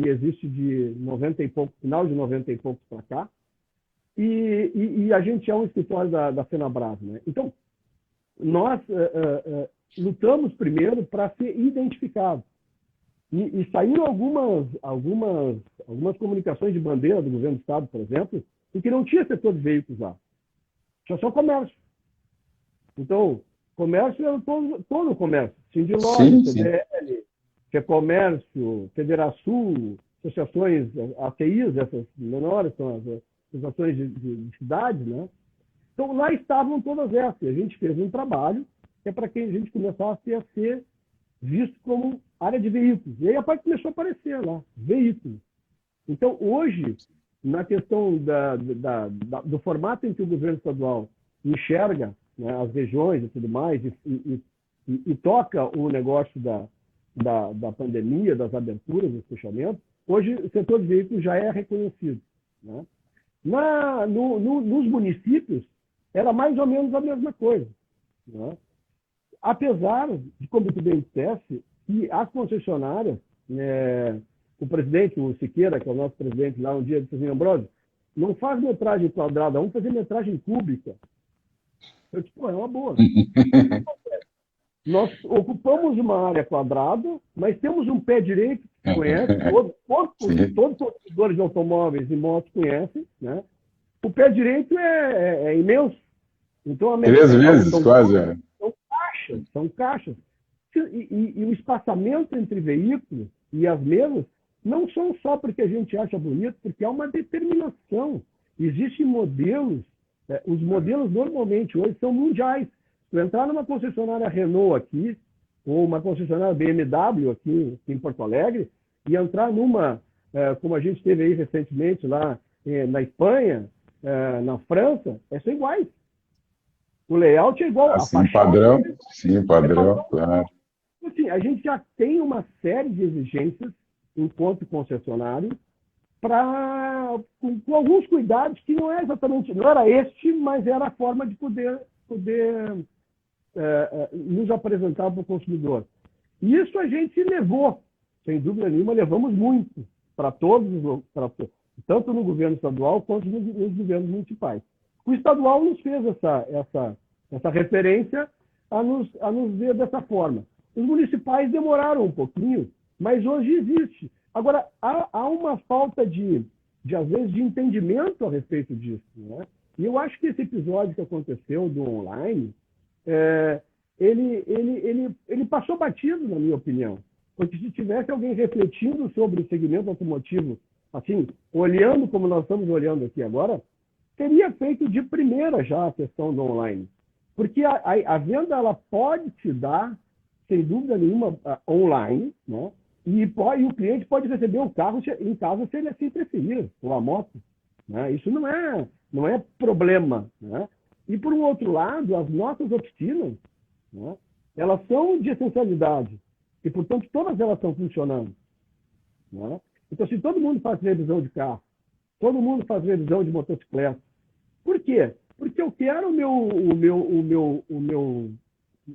existe de 90 e pouco, final de 90 e poucos para cá. E a gente é um escritório da FenaBrave, né? Então, nós lutamos primeiro para ser identificados. E saíram algumas comunicações de bandeira do governo do Estado, por exemplo, em que não tinha setor de veículos lá. Tinha só comércio. Então, comércio era todo o comércio. Sindilog, CDL, que é comércio, Federação, associações, ACIs, essas menores, são as associações de cidades, né? Então, lá estavam todas essas. E a gente fez um trabalho que é para que a gente começasse a ser visto como área de veículos. E aí a parte começou a aparecer lá, veículos. Então, hoje, na questão do formato em que o governo estadual enxerga, né, as regiões e tudo mais, e toca o negócio da pandemia, das aberturas, dos fechamentos, hoje o setor de veículos já é reconhecido, né? Nos municípios, era mais ou menos a mesma coisa, né? Apesar de, como tu bem disseste, que as concessionárias, o presidente, o Siqueira, que é o nosso presidente lá, um dia disse assim: Ambrosio, não faz metragem quadrada, vamos fazer metragem cúbica. Eu disse, pô, é uma boa. Nós ocupamos uma área quadrada, mas temos um pé direito que se conhece, todos os consumidores de automóveis e motos conhecem, né? O pé direito é imenso. Então, a 3 vezes, quase. são caixas. E o espaçamento entre veículos e as mesas não são só porque a gente acha bonito, porque há uma determinação. Existem modelos, os modelos normalmente hoje são mundiais. Se eu entrar numa concessionária Renault aqui, ou uma concessionária BMW aqui em Porto Alegre, e entrar numa, como a gente teve aí recentemente lá na Espanha, na França, são iguais. O layout é igual. Assim, padrão, sim, padrão, claro. Assim, a gente já tem uma série de exigências enquanto concessionário com alguns cuidados que não era este, mas era a forma de poder nos apresentar para o consumidor. E isso a gente levou, sem dúvida nenhuma, levamos muito para tanto no governo estadual quanto nos governos municipais. O estadual nos fez essa referência a nos ver dessa forma. Os municipais demoraram um pouquinho, mas hoje existe. Agora, há uma falta às vezes, de entendimento a respeito disso, né? E eu acho que esse episódio que aconteceu do online, ele passou batido, na minha opinião. Porque se tivesse alguém refletindo sobre o segmento automotivo, assim, olhando como nós estamos olhando aqui agora, teria feito de primeira já a questão do online. Porque a venda ela pode se dar, sem dúvida nenhuma, online, né? E o cliente pode receber o carro em casa se ele assim preferir, ou a moto, né? Isso não é problema, né? E, por um outro lado, as nossas oficinas, né, elas são de essencialidade. E, portanto, todas elas estão funcionando, né? Então, se todo mundo faz revisão de carro, todo mundo faz revisão de motocicleta, por quê? Porque eu quero o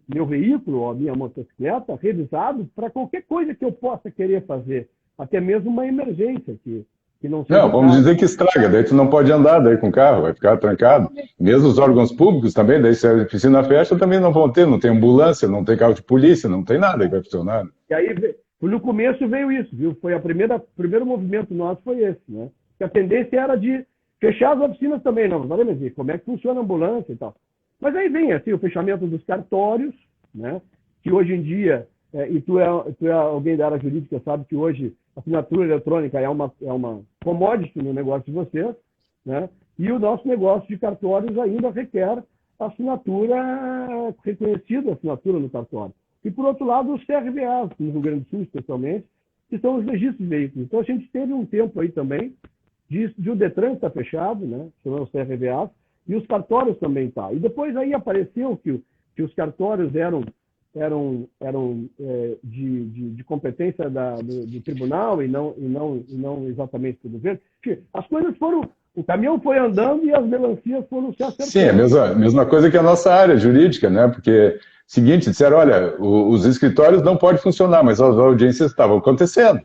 meu veículo, a minha motocicleta, revisado para qualquer coisa que eu possa querer fazer. Até mesmo uma emergência que não seja. Não, vamos dizer que estraga, daí tu não pode andar daí com o carro, vai ficar trancado. Mesmo os órgãos públicos também, daí se a oficina fecha, também não vão ter, não tem ambulância, não tem carro de polícia, não tem nada que vai funcionar. E aí, no começo veio isso, viu? Foi o primeiro movimento nosso foi esse, né? Que a tendência era de fechar as oficinas também, não, mas como é que funciona a ambulância e tal. Mas aí vem assim, o fechamento dos cartórios, né? Que hoje em dia, e tu é alguém da área jurídica, sabe que hoje a assinatura eletrônica é uma commodity no negócio de vocês, né? E o nosso negócio de cartórios ainda requer assinatura reconhecida, assinatura no cartório. E, por outro lado, os CRVAs, no Rio Grande do Sul, especialmente, que são os registros de veículos. Então, a gente teve um tempo aí também de o Detran estar fechado, né? São os CRVAs, e os cartórios também estão. E depois aí apareceu que os cartórios eram de competência do tribunal e não exatamente do governo. As coisas foram... O caminhão foi andando e as melancias foram se acertando. Sim, a mesma coisa que a nossa área jurídica, né? Porque, seguinte, disseram, olha, os escritórios não podem funcionar, mas as audiências estavam acontecendo.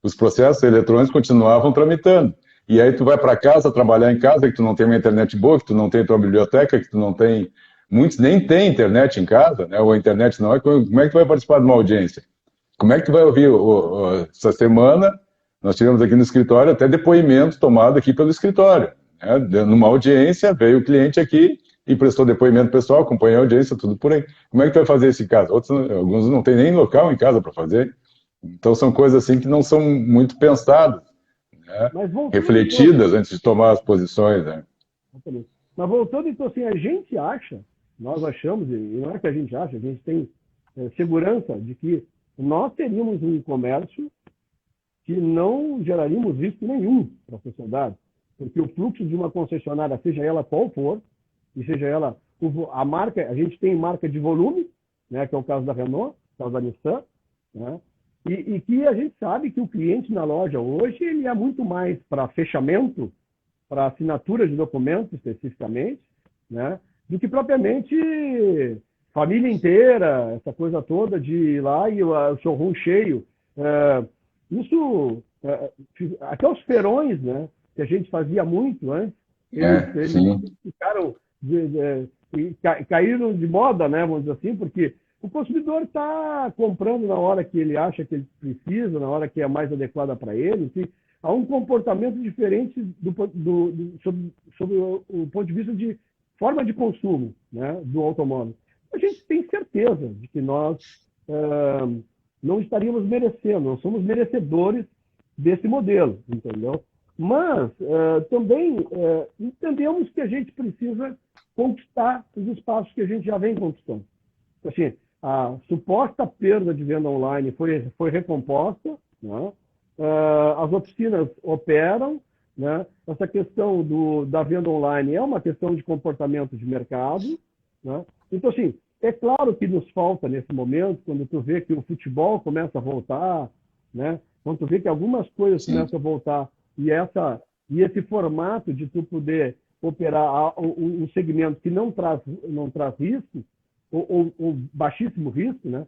Os processos eletrônicos continuavam tramitando. E aí tu vai para casa, trabalhar em casa, que tu não tem uma internet boa, que tu não tem tua biblioteca, que tu não tem... Muitos nem têm internet em casa, né? Ou a internet não é. Como é que tu vai participar de uma audiência? Como é que tu vai ouvir? Essa semana, nós tivemos aqui no escritório até depoimento tomado aqui pelo escritório, né? Numa audiência, veio o cliente aqui e prestou depoimento pessoal, acompanhou a audiência, tudo por aí. Como é que tu vai fazer esse caso? Alguns não têm nem local em casa para fazer. Então são coisas assim que não são muito pensadas, né? Refletidas antes de tomar as posições, né? Mas voltando, então, assim, nós achamos, e não é que a gente acha, a gente tem segurança de que nós teríamos um comércio que não geraríamos risco nenhum para a sociedade, porque o fluxo de uma concessionária, seja ela qual for, e seja ela a marca, a gente tem marca de volume, né, que é o caso da Renault, o caso da Nissan, né, e que a gente sabe que o cliente na loja hoje ele é muito mais para fechamento, para assinatura de documentos especificamente, né, do que propriamente família inteira, essa coisa toda de ir lá e o showroom cheio. Isso, até os feirões, né, que a gente fazia muito antes, eles ficaram caíram de moda, né, vamos dizer assim, porque o consumidor está comprando na hora que ele acha que ele precisa, na hora que é mais adequada para ele. Enfim, há um comportamento diferente sobre o ponto de vista de forma de consumo, né, do automóvel. A gente tem certeza de que nós não estaríamos merecendo, não somos merecedores desse modelo, entendeu? Mas também entendemos que a gente precisa conquistar os espaços que a gente já vem conquistando. Assim, a suposta perda de venda online foi recomposta, né? As oficinas operam, né? Essa questão da venda online é uma questão de comportamento de mercado, né? Então, assim, é claro que nos falta nesse momento, quando tu vê que o futebol começa a voltar, né? Quando tu vê que algumas coisas começam a voltar e esse formato de tu poder operar um segmento que não traz risco, ou baixíssimo risco, né?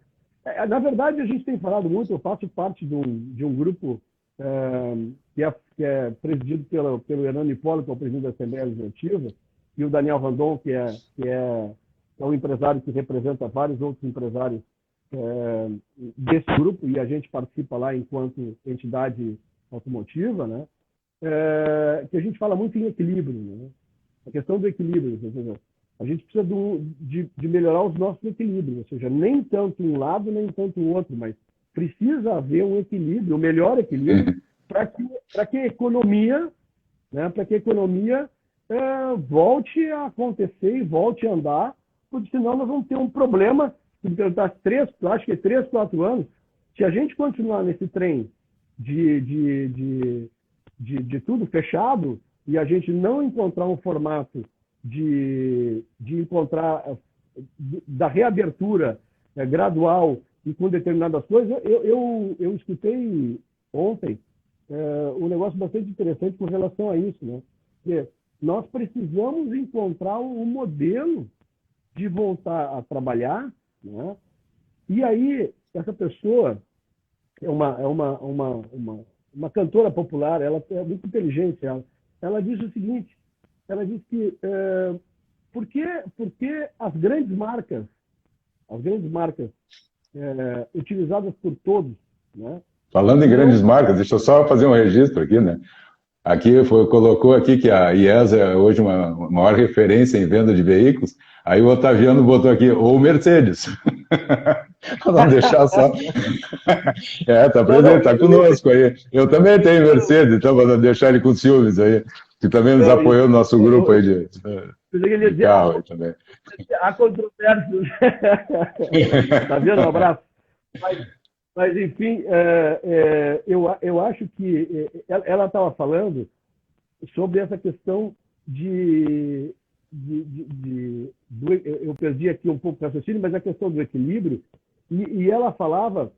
Na verdade, a gente tem falado muito, eu faço parte de um grupo que é presidido pelo Hernando Hipólito, que é o presidente da Assembleia Legislativa, e o Daniel Randon, que é um empresário que representa vários outros empresários desse grupo, e a gente participa lá enquanto entidade automotiva, né? Que a gente fala muito em equilíbrio, né? A questão do equilíbrio, ou seja, a gente precisa de melhorar os nossos equilíbrios, ou seja, nem tanto um lado, nem tanto o outro, mas precisa haver um equilíbrio, o melhor equilíbrio, para que a economia, né, volte a acontecer e volte a andar, porque senão nós vamos ter um problema acho que 3, 4 anos, se a gente continuar nesse trem de tudo fechado e a gente não encontrar um formato de encontrar da reabertura gradual e com determinadas coisas, eu escutei ontem um negócio bastante interessante com relação a isso, né? Porque nós precisamos encontrar um modelo de voltar a trabalhar, né? E aí essa pessoa é uma cantora popular, ela é muito inteligente, ela diz o seguinte, ela diz que por que as grandes marcas utilizadas por todos, né? Falando em grandes marcas, deixa eu só fazer um registro aqui, né? Aqui colocou aqui que a IESA é hoje uma maior referência em venda de veículos. Aí o Otaviano botou aqui, ou Mercedes. Para não deixar só. Tá presente, tá conosco aí. Eu também tenho Mercedes, então para não deixar ele com ciúmes aí. Que também nos apoiou no nosso grupo aí de carro aí também. Há controvérsias. Tá vendo? Um abraço. Mas enfim, eu acho que ela estava falando sobre essa questão eu perdi aqui um pouco o raciocínio, mas a questão do equilíbrio, e ela falava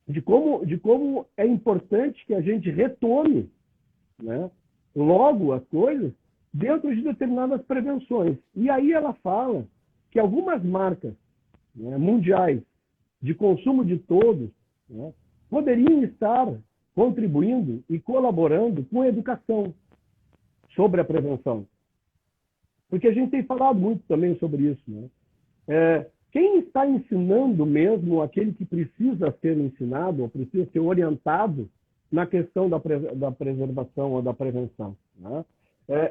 de como é importante que a gente retome, né, logo as coisas dentro de determinadas prevenções. E aí ela fala que algumas marcas, né, mundiais de consumo de todos, né, poderiam estar contribuindo e colaborando com a educação sobre a prevenção. Porque a gente tem falado muito também sobre isso, né? Quem está ensinando mesmo aquele que precisa ser ensinado ou precisa ser orientado na questão da preservação ou da prevenção, né?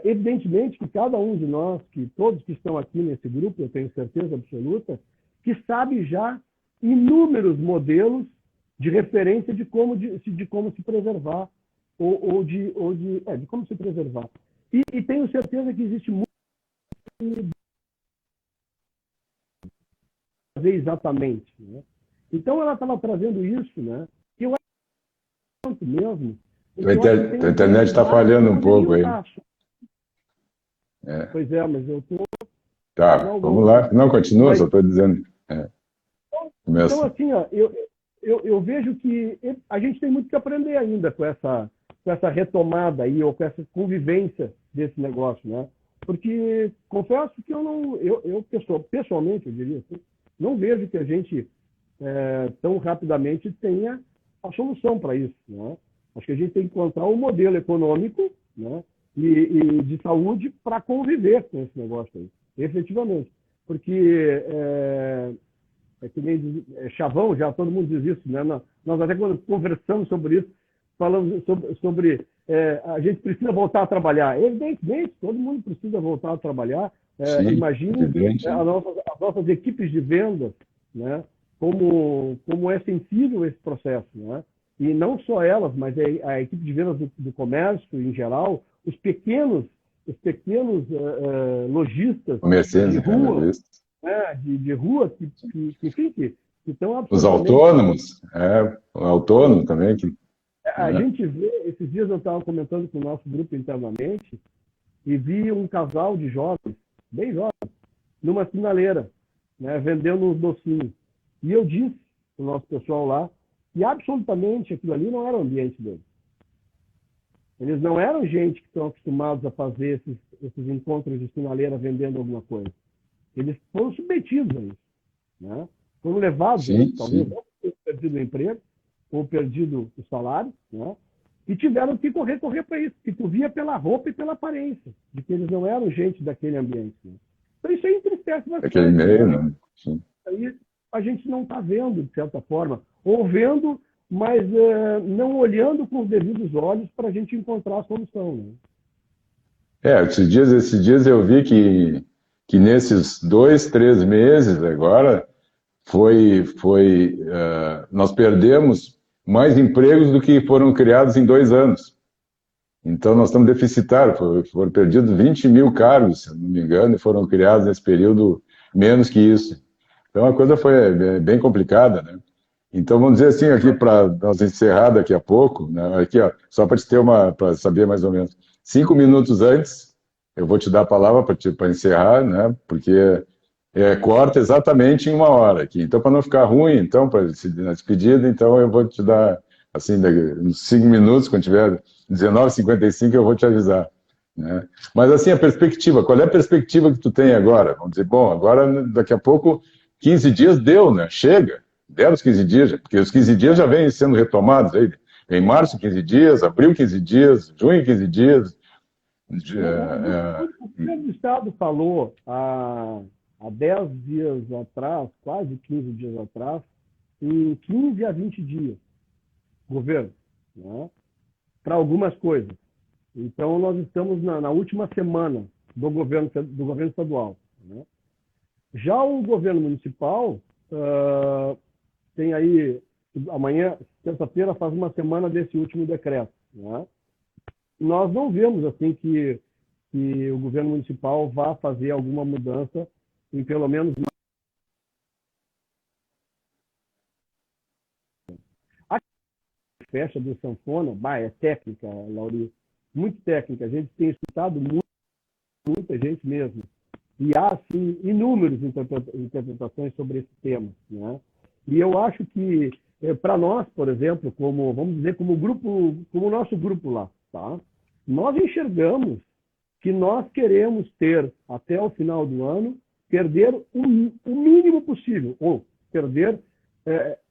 Evidentemente que cada um de nós, que todos que estão aqui nesse grupo, eu tenho certeza absoluta, que sabe já inúmeros modelos de referência de como se preservar de como se preservar. E tenho certeza que existe muito fazer exatamente, né? Então ela estava trazendo isso, né? Que eu acho mesmo. A internet está falhando um pouco aí. Pois é, mas eu estou. Tá, vamos lá. Não, continua, só estou dizendo. Então, assim, ó, eu vejo que a gente tem muito que aprender ainda com essa retomada aí, ou com essa convivência desse negócio, né? Porque confesso que pessoalmente, eu diria assim, não vejo que a gente tão rapidamente tenha a solução para isso, né? Acho que a gente tem que encontrar um modelo econômico, né, e de saúde para conviver com esse negócio aí. efetivamente. Porque que nem chavão, já todo mundo diz isso, né? Nós até quando conversamos sobre isso, falamos sobre a gente precisa voltar a trabalhar. Evidentemente, todo mundo precisa voltar a trabalhar. Imagine as nossas equipes de vendas, né? Como é sensível esse processo, né? E não só elas, mas a equipe de vendas do comércio em geral, os pequenos lojistas comerciantes, de rua, de rua que estão absolutamente... Os autônomos, o autônomo também. A gente vê, esses dias eu estava comentando com o nosso grupo internamente, e vi um casal de jovens, bem jovens, numa sinaleira, né, vendendo uns docinhos. E eu disse para o nosso pessoal lá que absolutamente aquilo ali não era o ambiente deles. Eles não eram gente que estão acostumados a fazer esses encontros de sinaleira vendendo alguma coisa. Eles foram submetidos a isso, né? Foram levados, talvez não tenham perdido o emprego, ou perdido o salário, né? E tiveram que correr para isso, que tu via pela roupa e pela aparência, de que eles não eram gente daquele ambiente. Né? Então isso aí entristece bastante. Aquele meio, né? Sim. Aí a gente não está vendo, de certa forma, ou vendo, mas não olhando com os devidos olhos para a gente encontrar a solução. Né? Esses dias eu vi que nesses 2, 3 meses agora, nós perdemos mais empregos do que foram criados em 2 anos. Então, nós estamos deficitários. Foram perdidos 20 mil cargos, se não me engano, e foram criados nesse período menos que isso. Então, a coisa foi bem complicada, né? Então, vamos dizer assim, aqui para nós encerrar daqui a pouco, né? Aqui, ó, só para te ter para saber mais ou menos, 5 minutos antes, eu vou te dar a palavra para encerrar, né? Porque corta exatamente em 1 hora aqui. Então, para não ficar ruim, então, na despedida, então eu vou te dar, assim, uns 5 minutos, quando tiver 19h55, eu vou te avisar. Né? Mas, assim, a perspectiva, qual é a perspectiva que tu tem agora? Vamos dizer, bom, agora, daqui a pouco, 15 dias deu, né? Chega. Deram os 15 dias, porque os 15 dias já vêm sendo retomados aí. Em março, 15 dias, abril, 15 dias, junho, 15 dias. O governo do Estado falou há 10 dias atrás, quase 15 dias atrás, em 15 a 20 dias, governo, né, para algumas coisas. Então, nós estamos na última semana do governo estadual. Né? Já o governo municipal tem aí, amanhã, terça-feira, faz 1 semana desse último decreto. Né? Nós não vemos assim que o governo municipal vá fazer alguma mudança em pelo menos... A festa do sanfona, é técnica, Lauri, muito técnica. A gente tem escutado muita gente mesmo. E há, assim, inúmeras interpretações sobre esse tema. Né? E eu acho que, para nós, por exemplo, vamos dizer, como o nosso grupo lá, tá? Nós enxergamos que nós queremos ter, até o final do ano, perder o mínimo possível, ou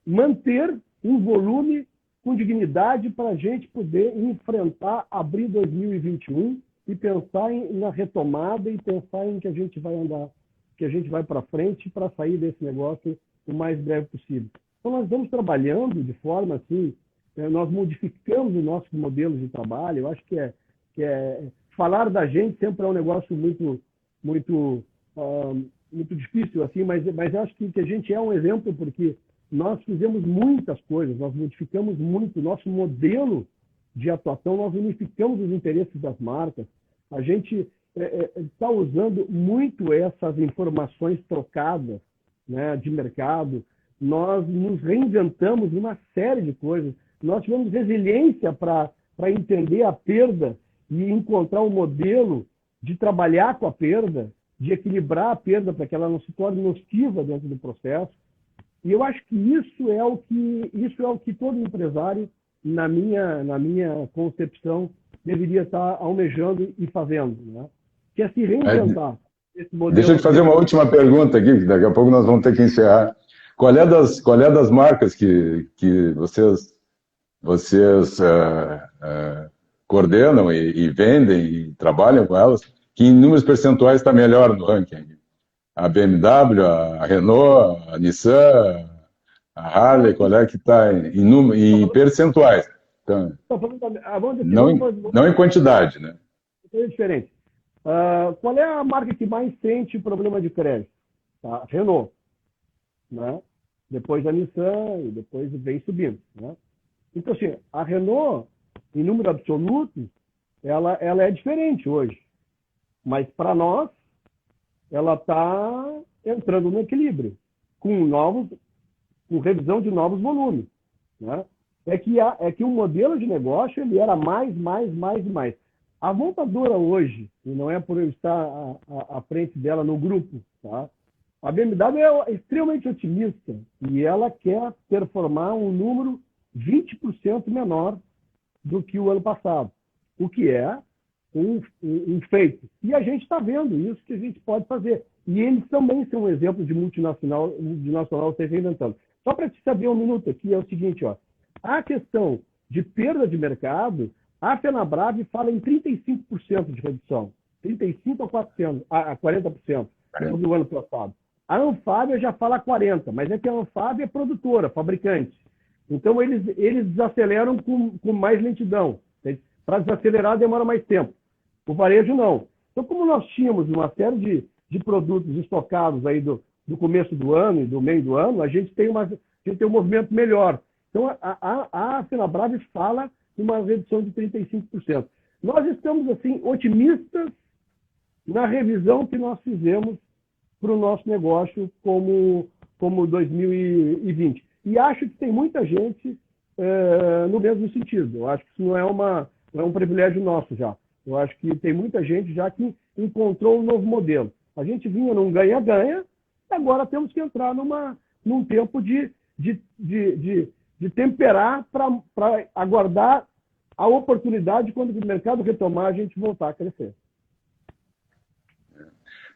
manter um volume com dignidade para a gente poder enfrentar, abrir 2021 e pensar na retomada e pensar em que a gente vai andar, que a gente vai para frente para sair desse negócio o mais breve possível. Então, nós estamos trabalhando de forma assim, nós modificamos o nosso modelo de trabalho. Eu acho que falar da gente sempre é um negócio muito difícil, assim, mas eu acho que a gente é um exemplo porque nós fizemos muitas coisas, nós modificamos muito o nosso modelo de atuação, nós unificamos os interesses das marcas, a gente está usando muito essas informações trocadas, né, de mercado, nós nos reinventamos uma série de coisas, nós tivemos resiliência para entender a perda e encontrar um modelo de trabalhar com a perda, de equilibrar a perda para que ela não se torne nociva dentro do processo. E eu acho que isso é o que todo empresário, na minha concepção, deveria estar almejando e fazendo, né? Que é se reinventar. Esse modelo. Deixa eu te fazer uma última pergunta aqui, que daqui a pouco nós vamos ter que encerrar. Qual é das marcas que vocês coordenam e vendem e trabalham com elas, que em números percentuais está melhor no ranking? A BMW, a Renault, a Nissan, a Harley, qual é que está em percentuais? Então, não em quantidade, né? É diferente. Qual é a marca que mais sente problema de crédito? Tá? Renault, né? Depois a Nissan e depois vem subindo, né? Então, assim, a Renault, em número absoluto, ela é diferente hoje. Mas, para nós, ela está entrando no equilíbrio, com revisão de novos volumes, né? É que o modelo de negócio ele era mais. A montadora hoje, e não é por eu estar à frente dela no grupo, tá? A BMW é extremamente otimista e ela quer performar um número 20% menor do que o ano passado, o que é um feito. E a gente está vendo isso que a gente pode fazer. E eles também são um exemplo de multinacional se reinventando. Só para te saber um minuto aqui, é o seguinte, ó, a questão de perda de mercado, a FenaBrave fala em 35% de redução, 35% a 40% do ano passado. A Anfávia já fala 40%, mas é que a Anfávia é produtora, fabricante. Então, eles desaceleram com mais lentidão. Para desacelerar, demora mais tempo. O varejo, não. Então, como nós tínhamos uma série de produtos estocados aí do começo do ano e do meio do ano, a gente tem um movimento melhor. Então, a FenaBrave fala em uma redução de 35%. Nós estamos, assim, otimistas na revisão que nós fizemos para o nosso negócio como 2020. E acho que tem muita gente no mesmo sentido. Eu acho que isso não é um privilégio nosso já. Eu acho que tem muita gente já que encontrou um novo modelo. A gente vinha num ganha-ganha, agora temos que entrar num tempo de temperar para aguardar a oportunidade quando o mercado retomar a gente voltar a crescer.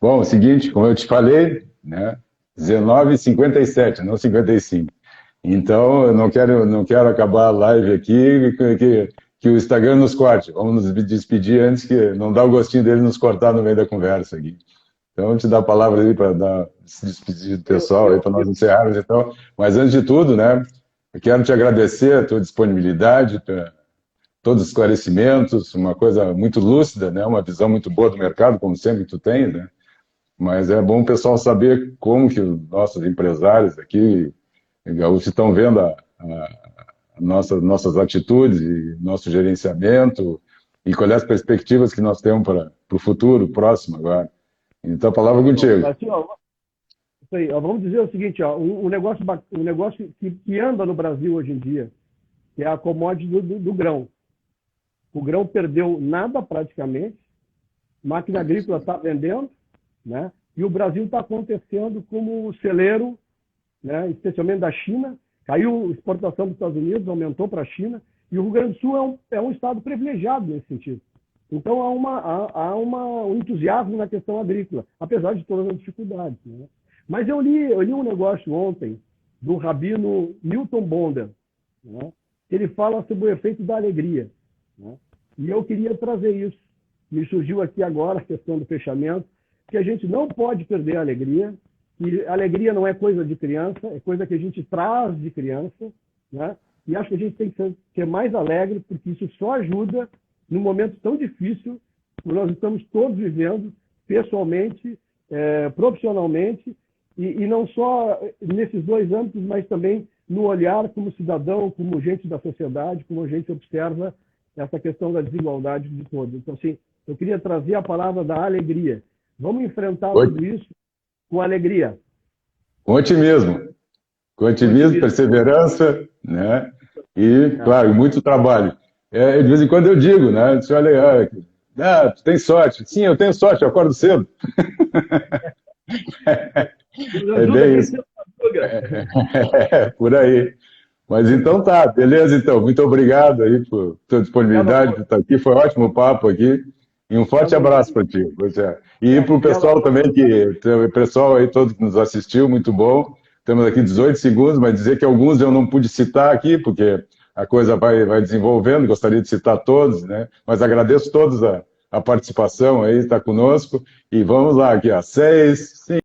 Bom, é o seguinte, como eu te falei, né, 19h57, não 55. Então, eu não quero acabar a live aqui que o Instagram nos corte. Vamos nos despedir antes que não dá o gostinho dele nos cortar no meio da conversa aqui. Então, eu te dar a palavra aí para se despedir do pessoal, aí para nós encerrarmos. Então, mas antes de tudo, né, eu quero te agradecer a tua disponibilidade, todos os esclarecimentos, uma coisa muito lúcida, né, uma visão muito boa do mercado, como sempre tu tens, né? Mas é bom o pessoal saber como que os nossos empresários aqui, gaúchos, estão vendo nossas atitudes e nosso gerenciamento e quais as perspectivas que nós temos para o futuro próximo agora. Então, a palavra é contigo. Assim, ó, isso aí, ó, vamos dizer o seguinte, ó, um negócio que anda no Brasil hoje em dia, que é a commodity do grão. O grão perdeu nada praticamente, máquina agrícola está vendendo, né? E o Brasil está acontecendo como celeiro, né? Especialmente da China. Caiu a exportação dos Estados Unidos, aumentou para a China, e o Rio Grande do Sul é um estado privilegiado nesse sentido. Então, há um entusiasmo na questão agrícola, apesar de todas as dificuldades, né? Mas eu li um negócio ontem do rabino Milton Bonder, né? Ele fala sobre o efeito da alegria, né? E eu queria trazer isso. Me surgiu aqui agora a questão do fechamento, que a gente não pode perder a alegria, e a alegria não é coisa de criança, é coisa que a gente traz de criança, né? E acho que a gente tem que ser mais alegre, porque isso só ajuda num momento tão difícil que nós estamos todos vivendo, pessoalmente, profissionalmente, e não só nesses dois âmbitos, mas também no olhar como cidadão, como gente da sociedade, como a gente observa essa questão da desigualdade de todos. Então, assim, eu queria trazer a palavra da alegria. Vamos enfrentar tudo isso com alegria. Com otimismo. Com otimismo, perseverança, né? E, claro, muito trabalho. De vez em quando eu digo, né? Olha, tu tem sorte. Sim, eu tenho sorte, eu acordo cedo. É bem isso. Por aí. Mas então tá, beleza então. Muito obrigado aí por tua disponibilidade, por estar aqui. Foi um ótimo papo aqui. E um forte abraço para ti. E para o pessoal também, o pessoal aí todo que nos assistiu, muito bom. Temos aqui 18 segundos, mas dizer que alguns eu não pude citar aqui, porque a coisa vai desenvolvendo, gostaria de citar todos, né? Mas agradeço todos a a participação aí, está conosco. E vamos lá aqui, ó. 6, 5.